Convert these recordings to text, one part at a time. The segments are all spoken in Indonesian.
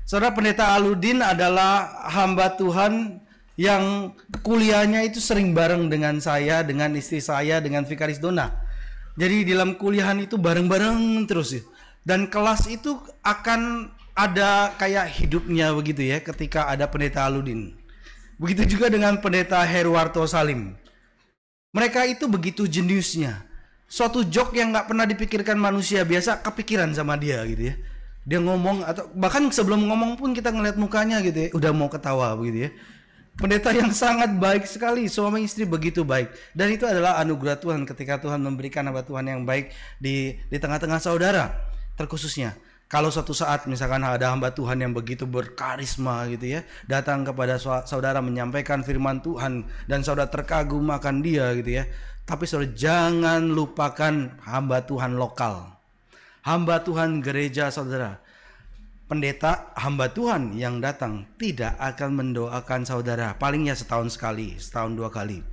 Saudara, Pendeta Aludin adalah hamba Tuhan yang kuliahnya itu sering bareng dengan saya, dengan istri saya, dengan Vikaris Dona. Jadi di dalam kuliahan itu bareng-bareng terus ya. Dan kelas itu akan ada kayak hidupnya begitu ya ketika ada Pendeta Aludin. Begitu juga dengan Pendeta Heruwarto Salim. Mereka itu begitu jeniusnya. Suatu joke yang nggak pernah dipikirkan manusia biasa kepikiran sama dia gitu ya. Dia ngomong atau bahkan sebelum ngomong pun kita ngeliat mukanya gitu ya, udah mau ketawa begitu ya. Pendeta yang sangat baik sekali, suami istri begitu baik. Dan itu adalah anugerah Tuhan ketika Tuhan memberikan hamba Tuhan yang baik di tengah-tengah saudara. Terkhususnya kalau suatu saat misalkan ada hamba Tuhan yang begitu berkarisma gitu ya, datang kepada saudara menyampaikan firman Tuhan dan saudara terkagum akan dia gitu ya. Tapi saudara jangan lupakan hamba Tuhan lokal. Hamba Tuhan gereja saudara. Pendeta hamba Tuhan yang datang tidak akan mendoakan saudara. Palingnya setahun sekali, setahun 2 kali.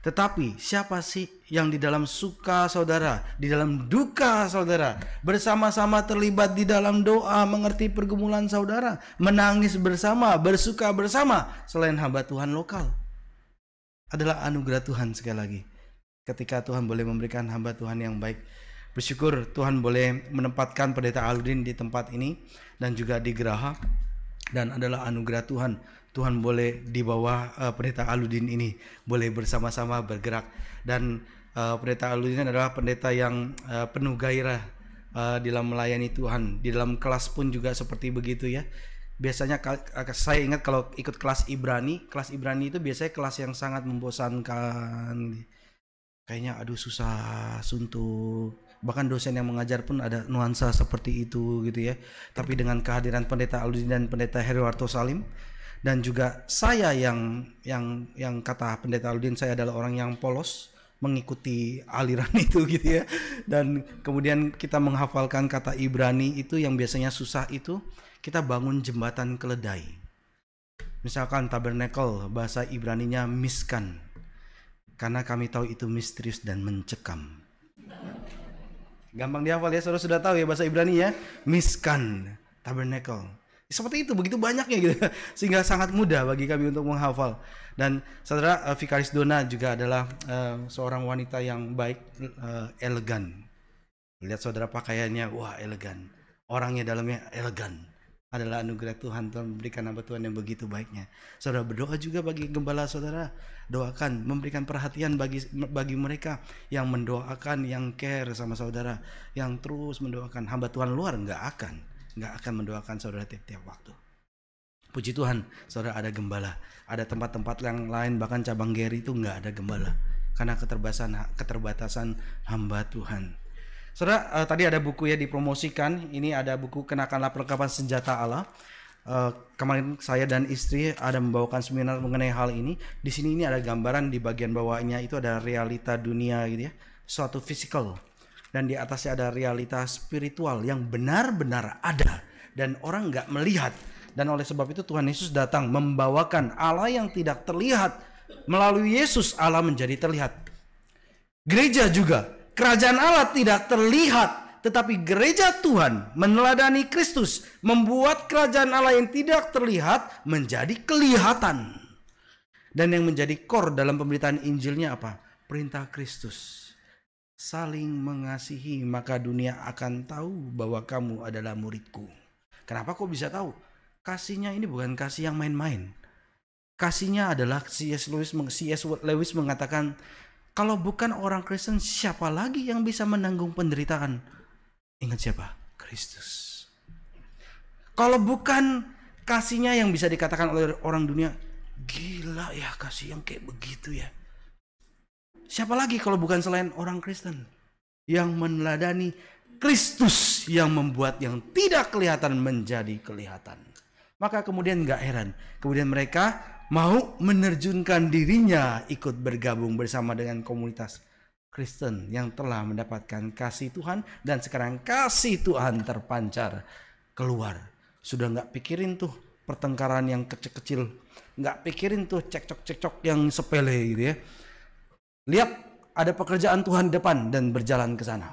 Tetapi siapa sih yang di dalam suka saudara, di dalam duka saudara, bersama-sama terlibat di dalam doa, mengerti pergumulan saudara, menangis bersama, bersuka bersama, selain hamba Tuhan lokal? Adalah anugerah Tuhan sekali lagi. Ketika Tuhan boleh memberikan hamba Tuhan yang baik. Bersyukur Tuhan boleh menempatkan Pendeta Aludin di tempat ini dan juga di Geraha, dan adalah anugerah Tuhan. Tuhan boleh di bawah Pendeta Aludin ini boleh bersama-sama bergerak, dan Pendeta Aludin adalah pendeta yang penuh gairah dalam melayani Tuhan. Di dalam kelas pun juga seperti begitu ya. Biasanya saya ingat kalau ikut kelas Ibrani itu biasanya kelas yang sangat membosankan. Kayaknya aduh susah, suntuk. Bahkan dosen yang mengajar pun ada nuansa seperti itu gitu ya. Tapi dengan kehadiran Pendeta Aludin dan Pendeta Heruwarto Salim, dan juga saya yang kata Pendeta Aludin, saya adalah orang yang polos mengikuti aliran itu gitu ya. Dan kemudian kita menghafalkan kata Ibrani itu yang biasanya susah itu, kita bangun jembatan keledai. Misalkan tabernakel, bahasa Ibraninya miskan. Karena kami tahu itu misterius dan mencekam. Gampang dihafal ya, saudara sudah tahu ya bahasa Ibrani ya. Miskan, tabernacle. Seperti itu, begitu banyaknya gitu. Sehingga sangat mudah bagi kami untuk menghafal. Dan saudara, Vikaris Dona juga adalah seorang wanita yang baik, elegan. Lihat saudara pakaiannya, wah elegan. Orangnya dalamnya elegan. Adalah anugerah Tuhan memberikan hamba Tuhan yang begitu baiknya. Saudara berdoa juga bagi gembala saudara. Doakan, memberikan perhatian bagi mereka yang mendoakan, yang care sama saudara, yang terus mendoakan. Hamba Tuhan luar nggak akan mendoakan saudara tiap-tiap waktu. Puji Tuhan, saudara ada gembala. Ada tempat-tempat yang lain, bahkan cabang Geri itu nggak ada gembala karena keterbatasan hamba Tuhan. Saudara, tadi ada buku ya dipromosikan. Ini ada buku Kenakanlah Perlengkapan Senjata Allah. Kemarin saya dan istri ada membawakan seminar mengenai hal ini. Di sini ini ada gambaran, di bagian bawahnya itu ada realita dunia gitu ya, suatu physical, dan di atasnya ada realita spiritual yang benar-benar ada dan orang nggak melihat. Dan oleh sebab itu Tuhan Yesus datang membawakan Allah yang tidak terlihat. Melalui Yesus Allah menjadi terlihat. Gereja juga, kerajaan Allah tidak terlihat, tetapi gereja Tuhan meneladani Kristus, membuat kerajaan Allah yang tidak terlihat menjadi kelihatan. Dan yang menjadi core dalam pemberitaan Injilnya apa? Perintah Kristus. Saling mengasihi, maka dunia akan tahu bahwa kamu adalah muridku. Kenapa kok bisa tahu? Kasihnya ini bukan kasih yang main-main. Kasihnya adalah C.S. Lewis mengatakan, kalau bukan orang Kristen, siapa lagi yang bisa menanggung penderitaan? Ingat siapa? Kristus. Kalau bukan kasihnya yang bisa dikatakan oleh orang dunia, gila ya kasih yang kayak begitu ya. Siapa lagi kalau bukan selain orang Kristen yang meneladani Kristus yang membuat yang tidak kelihatan menjadi kelihatan. Maka kemudian gak heran, kemudian mereka mau menerjunkan dirinya ikut bergabung bersama dengan komunitas Kristen yang telah mendapatkan kasih Tuhan, dan sekarang kasih Tuhan terpancar keluar. Sudah gak pikirin tuh pertengkaran yang kecil-kecil, gak pikirin tuh cekcok-cekcok yang sepele gitu ya. Lihat ada pekerjaan Tuhan di depan dan berjalan ke sana.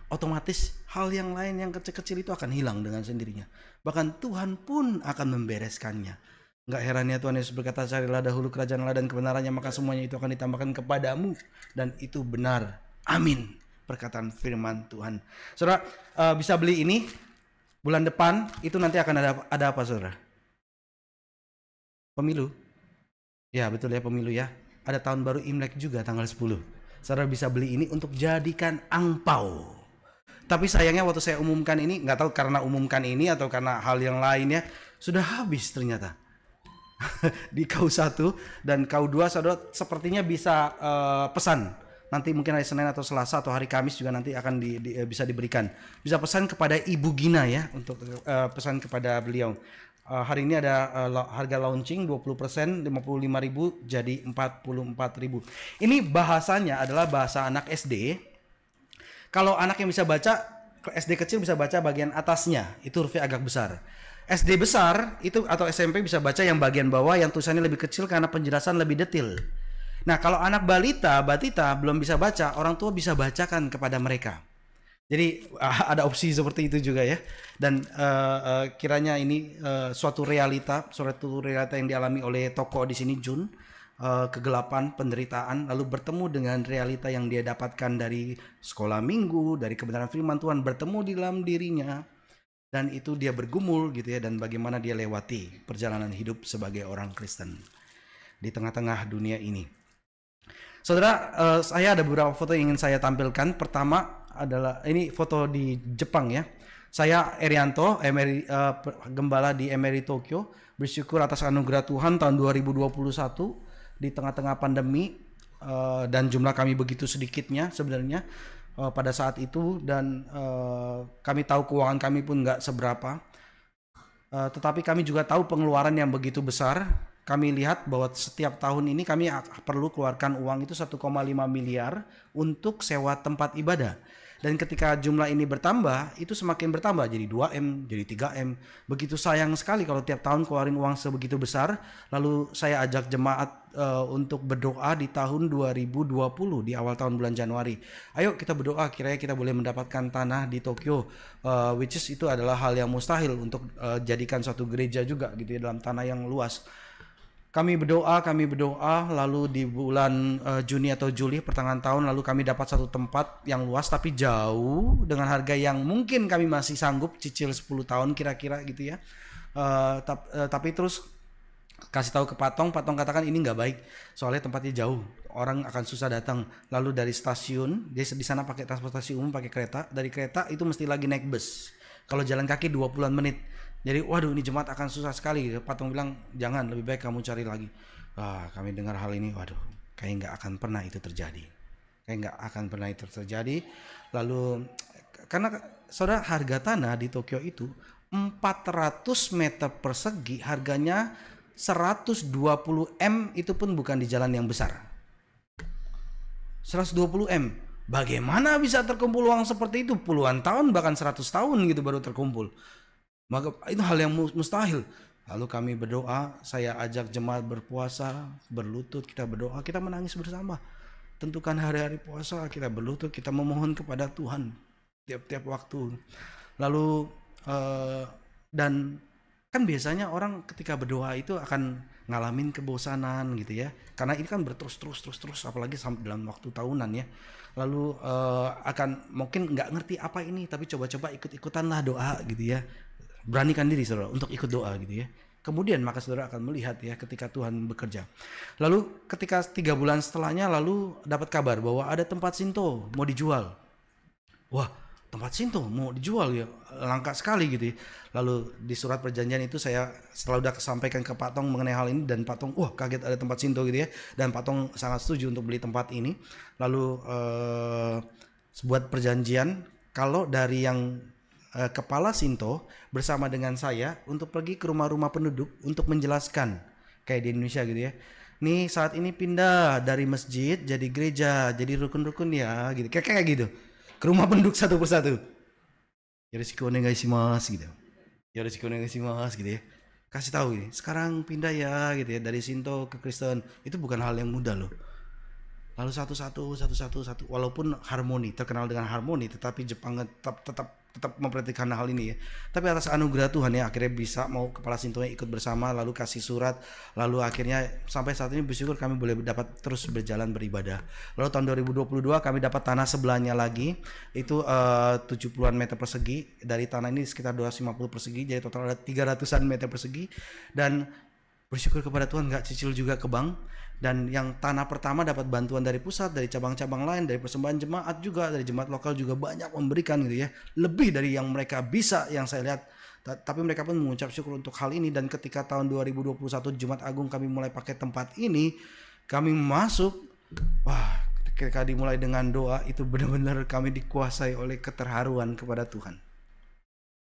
Otomatis hal yang lain yang kecil-kecil itu akan hilang dengan sendirinya. Bahkan Tuhan pun akan membereskannya. Enggak heran ya Tuhan Yesus berkata, carilah dahulu kerajaan Allah dan kebenarannya, maka semuanya itu akan ditambahkan kepadamu. Dan itu benar. Amin. Perkataan firman Tuhan. Saudara, bisa beli ini bulan depan. Itu nanti akan ada apa saudara? Pemilu. Ya betul ya, pemilu ya. Ada tahun baru Imlek juga tanggal 10. Saudara bisa beli ini untuk jadikan angpau. Tapi sayangnya waktu saya umumkan ini, nggak tahu karena umumkan ini atau karena hal yang lainnya, sudah habis ternyata. Di KU1 dan KU2 saudara sepertinya bisa pesan. Nanti mungkin hari Senin atau Selasa atau hari Kamis juga nanti akan bisa diberikan. Bisa pesan kepada Ibu Gina ya, untuk pesan kepada beliau. Hari ini ada harga launching 20%, 55.000 jadi 44.000. Ini bahasanya adalah bahasa anak SD. Kalau anak yang bisa baca, SD kecil bisa baca bagian atasnya, itu hurufnya agak besar. SD besar itu atau SMP bisa baca yang bagian bawah yang tulisannya lebih kecil karena penjelasan lebih detail. Nah, kalau anak balita, batita belum bisa baca, orang tua bisa bacakan kepada mereka. Jadi ada opsi seperti itu juga ya. Dan kiranya ini suatu realita yang dialami oleh tokoh di sini Jun, kegelapan, penderitaan, lalu bertemu dengan realita yang dia dapatkan dari sekolah minggu, dari kebenaran firman Tuhan, bertemu di dalam dirinya. Dan itu dia bergumul gitu ya, dan bagaimana dia lewati perjalanan hidup sebagai orang Kristen di tengah-tengah dunia ini. Saudara, saya ada beberapa foto yang ingin saya tampilkan. Pertama adalah ini foto di Jepang ya. Saya Erianto, gembala di Emery Tokyo, bersyukur atas anugerah Tuhan tahun 2021 di tengah-tengah pandemi, dan jumlah kami begitu sedikitnya sebenarnya pada saat itu, dan kami tahu keuangan kami pun nggak seberapa, tetapi kami juga tahu pengeluaran yang begitu besar. Kami lihat bahwa setiap tahun ini kami perlu keluarkan uang itu 1,5 miliar untuk sewa tempat ibadah. Dan ketika jumlah ini bertambah, itu semakin bertambah jadi 2M, jadi 3M. Begitu sayang sekali kalau tiap tahun keluarin uang sebegitu besar. Lalu saya ajak jemaat untuk berdoa di tahun 2020 di awal tahun bulan Januari. Ayo kita berdoa kiranya kita boleh mendapatkan tanah di Tokyo, which is itu adalah hal yang mustahil untuk jadikan suatu gereja juga gitu ya dalam tanah yang luas. Kami berdoa, lalu di bulan Juni atau Juli pertengahan tahun lalu kami dapat satu tempat yang luas tapi jauh dengan harga yang mungkin kami masih sanggup cicil 10 tahun kira-kira gitu ya. Tapi terus kasih tahu ke Patong katakan ini nggak baik soalnya tempatnya jauh, orang akan susah datang. Lalu dari stasiun, dia di sana pakai transportasi umum, pakai kereta, dari kereta itu mesti lagi naik bus. Kalau jalan kaki 20-an menit. Jadi waduh ini jemaat akan susah sekali. Patong bilang jangan, lebih baik kamu cari lagi. Kami dengar hal ini, waduh kayak nggak akan pernah itu terjadi. Lalu karena saudara harga tanah di Tokyo itu 400 meter persegi harganya 120 M, itu pun bukan di jalan yang besar. 120 M. Bagaimana bisa terkumpul uang seperti itu? Puluhan tahun bahkan 100 tahun gitu baru terkumpul. Maka itu hal yang mustahil. Lalu kami berdoa, saya ajak jemaat berpuasa, berlutut, kita berdoa, kita menangis bersama. Tentukan hari-hari puasa, kita berlutut, kita memohon kepada Tuhan tiap-tiap waktu. Lalu dan kan biasanya orang ketika berdoa itu akan ngalamin kebosanan gitu ya. Karena ini kan berterus apalagi dalam waktu tahunan ya. Lalu akan mungkin nggak ngerti apa ini, tapi coba-coba ikut-ikutanlah doa gitu ya. Beranikan diri saudara untuk ikut doa gitu ya. Kemudian maka saudara akan melihat ya ketika Tuhan bekerja. Lalu ketika 3 bulan setelahnya lalu dapat kabar bahwa ada tempat Shinto mau dijual. Wah, tempat Shinto mau dijual ya, langka sekali gitu ya. Lalu di surat perjanjian itu saya setelah udah sampaikan ke Pak Tong mengenai hal ini, dan Pak Tong wah kaget ada tempat Shinto gitu ya, dan Pak Tong sangat setuju untuk beli tempat ini. Lalu buat perjanjian kalau dari yang kepala Shinto bersama dengan saya untuk pergi ke rumah-rumah penduduk untuk menjelaskan kayak di Indonesia gitu ya. Nih saat ini pindah dari masjid jadi gereja, jadi rukun-rukun ya gitu. Kayak gitu. Ke rumah penduduk satu persatu. Yoroshiku onegaishimasu gitu. Yoroshiku onegaishimasu gitu ya. Kasih tahu ini, sekarang pindah ya gitu ya dari Shinto ke Kristen. Itu bukan hal yang mudah loh. Lalu satu walaupun harmoni, terkenal dengan harmoni, tetapi Jepang tetap tetap memperhatikan hal ini ya. Tapi atas anugerah Tuhan ya akhirnya bisa mau Kepala Sintonya ikut bersama, lalu kasih surat, lalu akhirnya sampai saat ini bersyukur kami boleh dapat terus berjalan beribadah. Lalu tahun 2022 kami dapat tanah sebelahnya lagi, itu 70-an meter persegi. Dari tanah ini sekitar 250 persegi, jadi total ada 300-an meter persegi. Dan bersyukur kepada Tuhan gak cicil juga ke bank. Dan yang tanah pertama dapat bantuan dari pusat, dari cabang-cabang lain, dari persembahan jemaat juga, dari jemaat lokal juga banyak memberikan gitu ya, lebih dari yang mereka bisa yang saya lihat. Tapi mereka pun mengucap syukur untuk hal ini. Dan ketika tahun 2021 Jumat Agung kami mulai pakai tempat ini, kami masuk, wah, ketika dimulai dengan doa itu benar-benar kami dikuasai oleh keterharuan kepada Tuhan.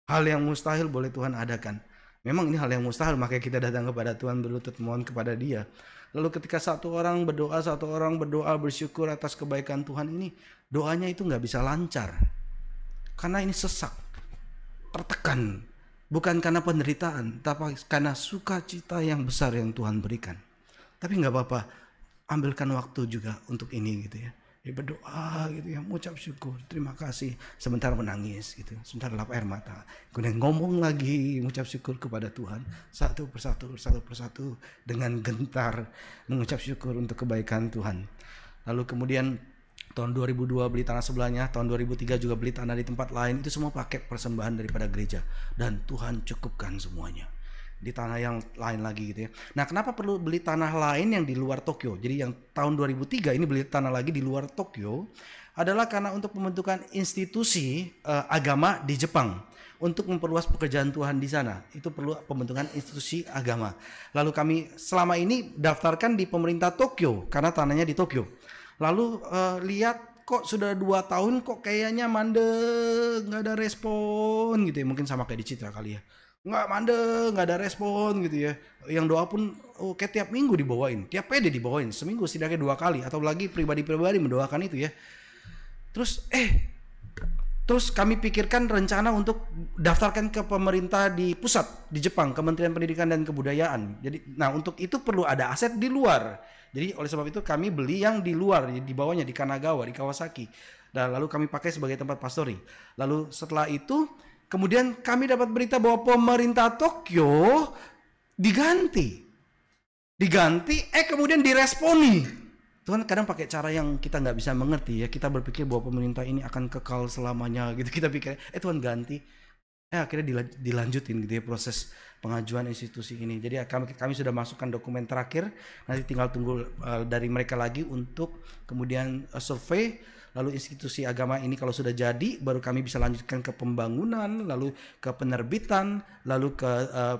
Hal yang mustahil boleh Tuhan adakan. Memang ini hal yang mustahil, makanya kita datang kepada Tuhan berlutut mohon kepada Dia. Lalu ketika satu orang berdoa bersyukur atas kebaikan Tuhan ini, doanya itu nggak bisa lancar. Karena ini sesak, tertekan. Bukan karena penderitaan, tapi karena sukacita yang besar yang Tuhan berikan. Tapi nggak apa-apa, ambilkan waktu juga untuk ini gitu ya. Berdoa gitu ya, mengucap syukur, terima kasih, sebentar menangis gitu, sebentar lap air mata, kemudian ngomong lagi, mengucap syukur kepada Tuhan satu persatu dengan gentar mengucap syukur untuk kebaikan Tuhan. Lalu kemudian tahun 2002 beli tanah sebelahnya, tahun 2003 juga beli tanah di tempat lain, itu semua pakai persembahan daripada gereja dan Tuhan cukupkan semuanya. Di tanah yang lain lagi gitu ya. Nah, kenapa perlu beli tanah lain yang di luar Tokyo? Jadi yang tahun 2003 ini beli tanah lagi di luar Tokyo adalah karena untuk pembentukan institusi agama di Jepang. Untuk memperluas pekerjaan Tuhan di sana, itu perlu pembentukan institusi agama. Lalu kami selama ini daftarkan di pemerintah Tokyo karena tanahnya di Tokyo. Lalu lihat kok sudah 2 tahun kok kayaknya mandek, nggak ada respon gitu ya. Mungkin sama kayak di Citra kali ya. Nggak ada respon gitu ya. Yang doa pun kayak tiap minggu dibawain, tiap PD dibawain, seminggu setidaknya 2 kali, atau lagi pribadi-pribadi mendoakan itu ya. Terus kami pikirkan rencana untuk daftarkan ke pemerintah di pusat di Jepang, Kementerian Pendidikan dan Kebudayaan. Jadi, nah untuk itu perlu ada aset di luar. Jadi oleh sebab itu kami beli yang di luar, di bawahnya di Kanagawa, di Kawasaki. Dan lalu kami pakai sebagai tempat pastori. Lalu setelah itu kemudian kami dapat berita bahwa pemerintah Tokyo diganti, kemudian diresponi. Tuhan kadang pakai cara yang kita nggak bisa mengerti ya. Kita berpikir bahwa pemerintah ini akan kekal selamanya gitu. Kita pikir, Tuhan ganti. Akhirnya dilanjutin gitu ya proses pengajuan institusi ini. Jadi kami sudah masukkan dokumen terakhir. Nanti tinggal tunggu dari mereka lagi untuk kemudian survei. Lalu institusi agama ini kalau sudah jadi baru kami bisa lanjutkan ke pembangunan, lalu ke penerbitan, lalu ke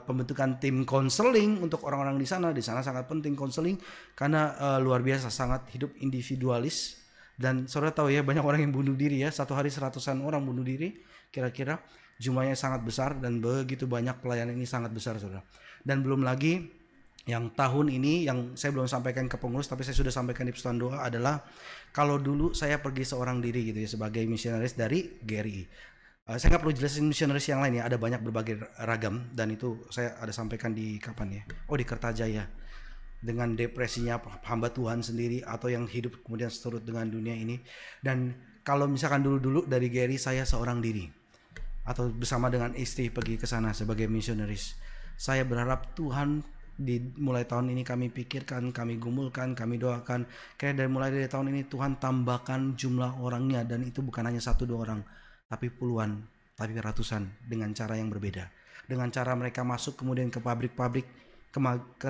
pembentukan tim konseling untuk orang-orang di sana. Di sana sangat penting konseling karena luar biasa sangat hidup individualis. Dan saudara tahu ya banyak orang yang bunuh diri ya, satu hari 100-an orang bunuh diri kira-kira. Jumlahnya sangat besar dan begitu banyak pelayanan ini sangat besar saudara. Dan belum lagi yang tahun ini yang saya belum sampaikan ke pengurus tapi saya sudah sampaikan di pesan doa adalah kalau dulu saya pergi seorang diri gitu ya sebagai misionaris dari GRI. Saya nggak perlu jelasin misionaris yang lain ya, ada banyak berbagai ragam dan itu saya ada sampaikan di kapan ya? Di Kertajaya. Dengan depresinya hamba Tuhan sendiri atau yang hidup kemudian seturut dengan dunia ini. Dan kalau misalkan dulu dari GRI saya seorang diri atau bersama dengan istri pergi ke sana sebagai misionaris. Saya berharap Tuhan mulai tahun ini kami pikirkan, kami gumulkan, kami doakan. Kayak mulai dari tahun ini Tuhan tambahkan jumlah orangnya dan itu bukan hanya 1-2 orang, tapi puluhan, tapi ratusan dengan cara yang berbeda. Dengan cara mereka masuk kemudian ke pabrik-pabrik, ke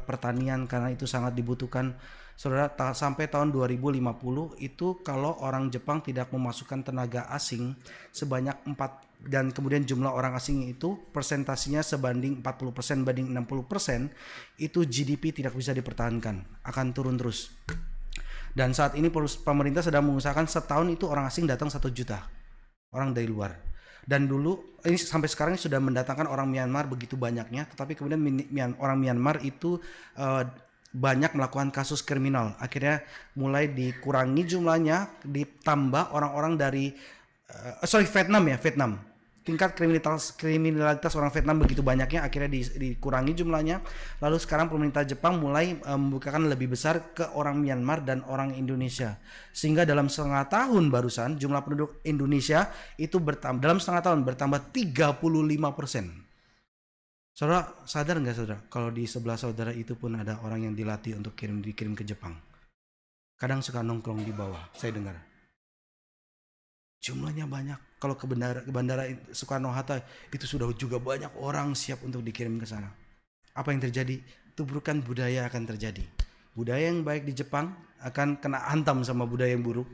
pertanian karena itu sangat dibutuhkan. Saudara, sampai tahun 2050 itu kalau orang Jepang tidak memasukkan tenaga asing sebanyak 4 dan kemudian jumlah orang asing itu persentasinya sebanding 40% banding 60%, itu GDP tidak bisa dipertahankan, akan turun terus. Dan saat ini pemerintah sedang mengusahakan setahun itu orang asing datang 1 juta orang dari luar. Dan dulu ini sampai sekarang sudah mendatangkan orang Myanmar begitu banyaknya, tetapi kemudian orang Myanmar itu banyak melakukan kasus kriminal. Akhirnya mulai dikurangi jumlahnya, ditambah orang-orang dari Vietnam. tingkat kriminalitas orang Vietnam begitu banyaknya, akhirnya dikurangi jumlahnya. Lalu sekarang pemerintah Jepang mulai membukakan lebih besar ke orang Myanmar dan orang Indonesia, sehingga dalam setengah tahun barusan jumlah penduduk Indonesia itu bertambah, dalam setengah tahun bertambah 35%. Saudara sadar nggak saudara, kalau di sebelah saudara itu pun ada orang yang dilatih untuk dikirim ke Jepang. Kadang suka nongkrong di bawah, saya dengar. Jumlahnya banyak. Kalau ke bandara Soekarno-Hatta itu sudah juga banyak orang siap untuk dikirim ke sana. Apa yang terjadi? Tuburukan budaya akan terjadi. Budaya yang baik di Jepang akan kena hantam sama budaya yang buruk.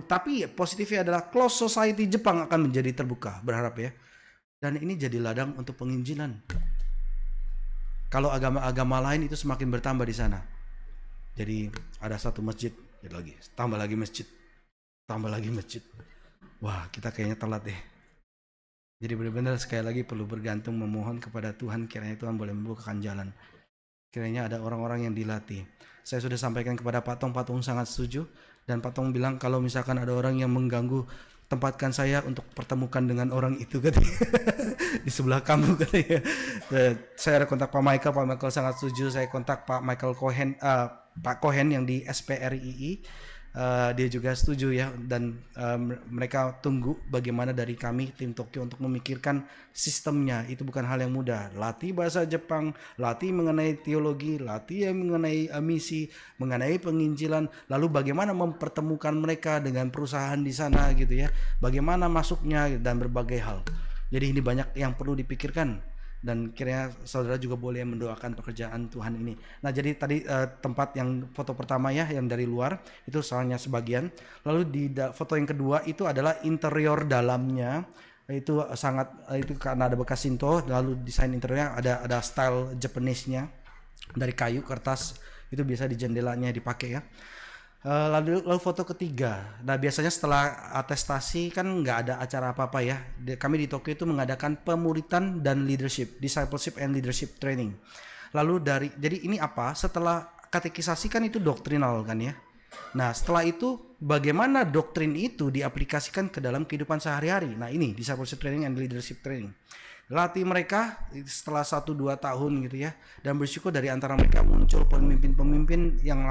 Tapi positifnya adalah closed society Jepang akan menjadi terbuka, berharap ya. Dan ini jadi ladang untuk penginjilan. Kalau agama-agama lain itu semakin bertambah di sana. Jadi ada satu masjid, lagi tambah lagi masjid, tambah lagi masjid. Wah, kita kayaknya telat deh. Jadi benar-benar sekali lagi perlu bergantung, memohon kepada Tuhan, kiranya Tuhan boleh membukakan jalan. Kiranya ada orang-orang yang dilatih. Saya sudah sampaikan kepada Pak Tong sangat setuju. Dan Pak Tong bilang kalau misalkan ada orang yang mengganggu, tempatkan saya untuk pertemukan dengan orang itu katanya. Di sebelah kamu katanya. Saya ada kontak Pak Michael sangat setuju. Saya kontak Pak Michael Cohen, Pak Cohen yang di SPRII. Dia juga setuju ya, dan mereka tunggu bagaimana dari kami tim Tokyo untuk memikirkan sistemnya. Itu bukan hal yang mudah. Latih bahasa Jepang, latih mengenai teologi, latih yang mengenai misi, mengenai penginjilan, lalu bagaimana mempertemukan mereka dengan perusahaan di sana gitu ya, bagaimana masuknya dan berbagai hal. Jadi ini banyak yang perlu dipikirkan. Dan kiranya saudara juga boleh mendoakan pekerjaan Tuhan ini. Nah, jadi tadi tempat yang foto pertama ya, yang dari luar itu soalnya sebagian. Lalu di foto yang kedua itu adalah interior dalamnya. Itu sangat itu karena ada bekas Shinto, lalu desain interiornya ada style Japanese-nya dari kayu kertas, itu biasa di jendelanya dipakai ya. Lalu foto ketiga. Nah, biasanya setelah atestasi kan nggak ada acara apa-apa ya. Kami di Tokyo itu mengadakan pemuritan dan leadership, discipleship and leadership training. Lalu jadi ini apa? Setelah katekisasi kan itu doktrinal kan ya. Nah, setelah itu bagaimana doktrin itu diaplikasikan ke dalam kehidupan sehari-hari. Nah, ini discipleship training and leadership training. Latih mereka setelah 1-2 tahun gitu ya, dan bersyukur dari antara mereka muncul pemimpin-pemimpin yang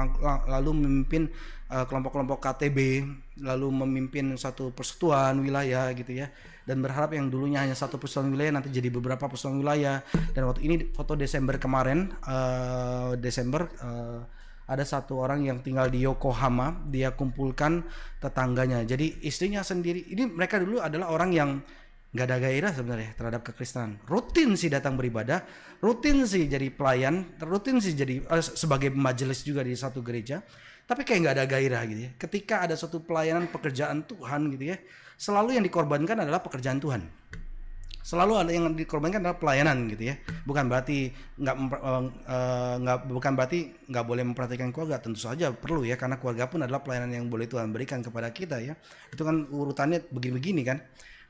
lalu memimpin kelompok-kelompok KTB, lalu memimpin satu persekutuan wilayah gitu ya, dan berharap yang dulunya hanya satu persekutuan wilayah nanti jadi beberapa persekutuan wilayah. Dan waktu ini foto Desember kemarin, ada satu orang yang tinggal di Yokohama, dia kumpulkan tetangganya. Jadi istrinya sendiri, ini mereka dulu adalah orang yang nggak ada gairah sebenarnya terhadap kekristenan. Rutin sih datang beribadah, rutin sih jadi pelayan, rutin sih jadi sebagai majelis juga di satu gereja, tapi kayak nggak ada gairah gitu ya. Ketika ada suatu pelayanan pekerjaan Tuhan gitu ya, selalu yang dikorbankan adalah pekerjaan Tuhan. Selalu ada yang dikorbankan adalah pelayanan gitu ya. Bukan berarti nggak boleh memperhatikan keluarga, tentu saja perlu ya, karena keluarga pun adalah pelayanan yang boleh Tuhan berikan kepada kita ya. Itu kan urutannya begini-begini kan.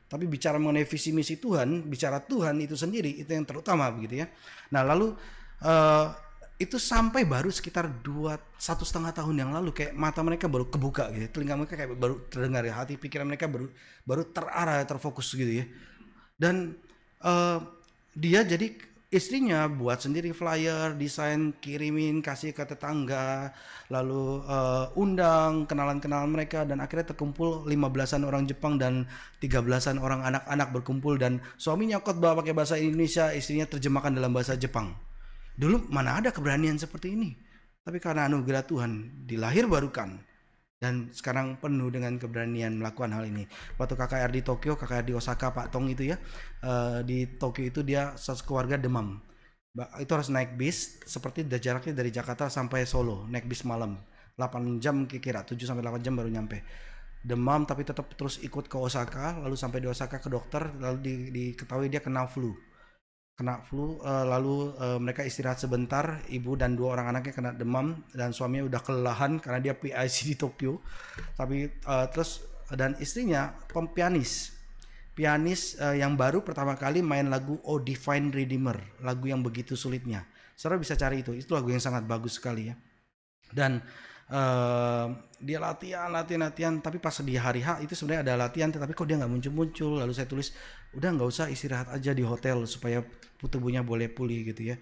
Tapi bicara mengenai visi misi Tuhan, bicara Tuhan itu sendiri, itu yang terutama begitu ya. Nah, lalu itu sampai baru sekitar 1,5 tahun yang lalu, kayak mata mereka baru kebuka gitu, telinga mereka kayak baru terdengar ya, hati pikiran mereka baru terarah, terfokus gitu ya. Dan dia jadi istrinya buat sendiri flyer, desain, kirimin, kasih ke tetangga, lalu undang kenalan-kenalan mereka, dan akhirnya terkumpul 15-an orang Jepang dan 13-an orang anak-anak berkumpul, dan suaminya khotbah pakai bahasa Indonesia, istrinya terjemahkan dalam bahasa Jepang. Dulu mana ada keberanian seperti ini, tapi karena anugerah Tuhan dilahir barukan, dan sekarang penuh dengan keberanian melakukan hal ini. Waktu KKR di Tokyo, KKR di Osaka, Pak Tong itu ya, di Tokyo itu dia keluarga demam. Itu harus naik bis, seperti jaraknya dari Jakarta sampai Solo, naik bis malam 8 jam kira-kira, 7-8 jam baru nyampe. Demam tapi tetap terus ikut ke Osaka, lalu sampai di Osaka ke dokter, lalu diketahui dia kena flu, lalu mereka istirahat sebentar, ibu dan 2 orang anaknya kena demam, dan suaminya udah kelelahan karena dia PIC di Tokyo. Tapi terus, dan istrinya pianis yang baru pertama kali main lagu Oh Divine Redeemer, lagu yang begitu sulitnya. Saudara bisa cari itu lagu yang sangat bagus sekali ya. Dan Dia latihan, tapi pas di hari H itu sebenarnya ada latihan, tetapi kok dia nggak muncul. Lalu saya tulis, udah nggak usah, istirahat aja di hotel supaya tubuhnya boleh pulih gitu ya.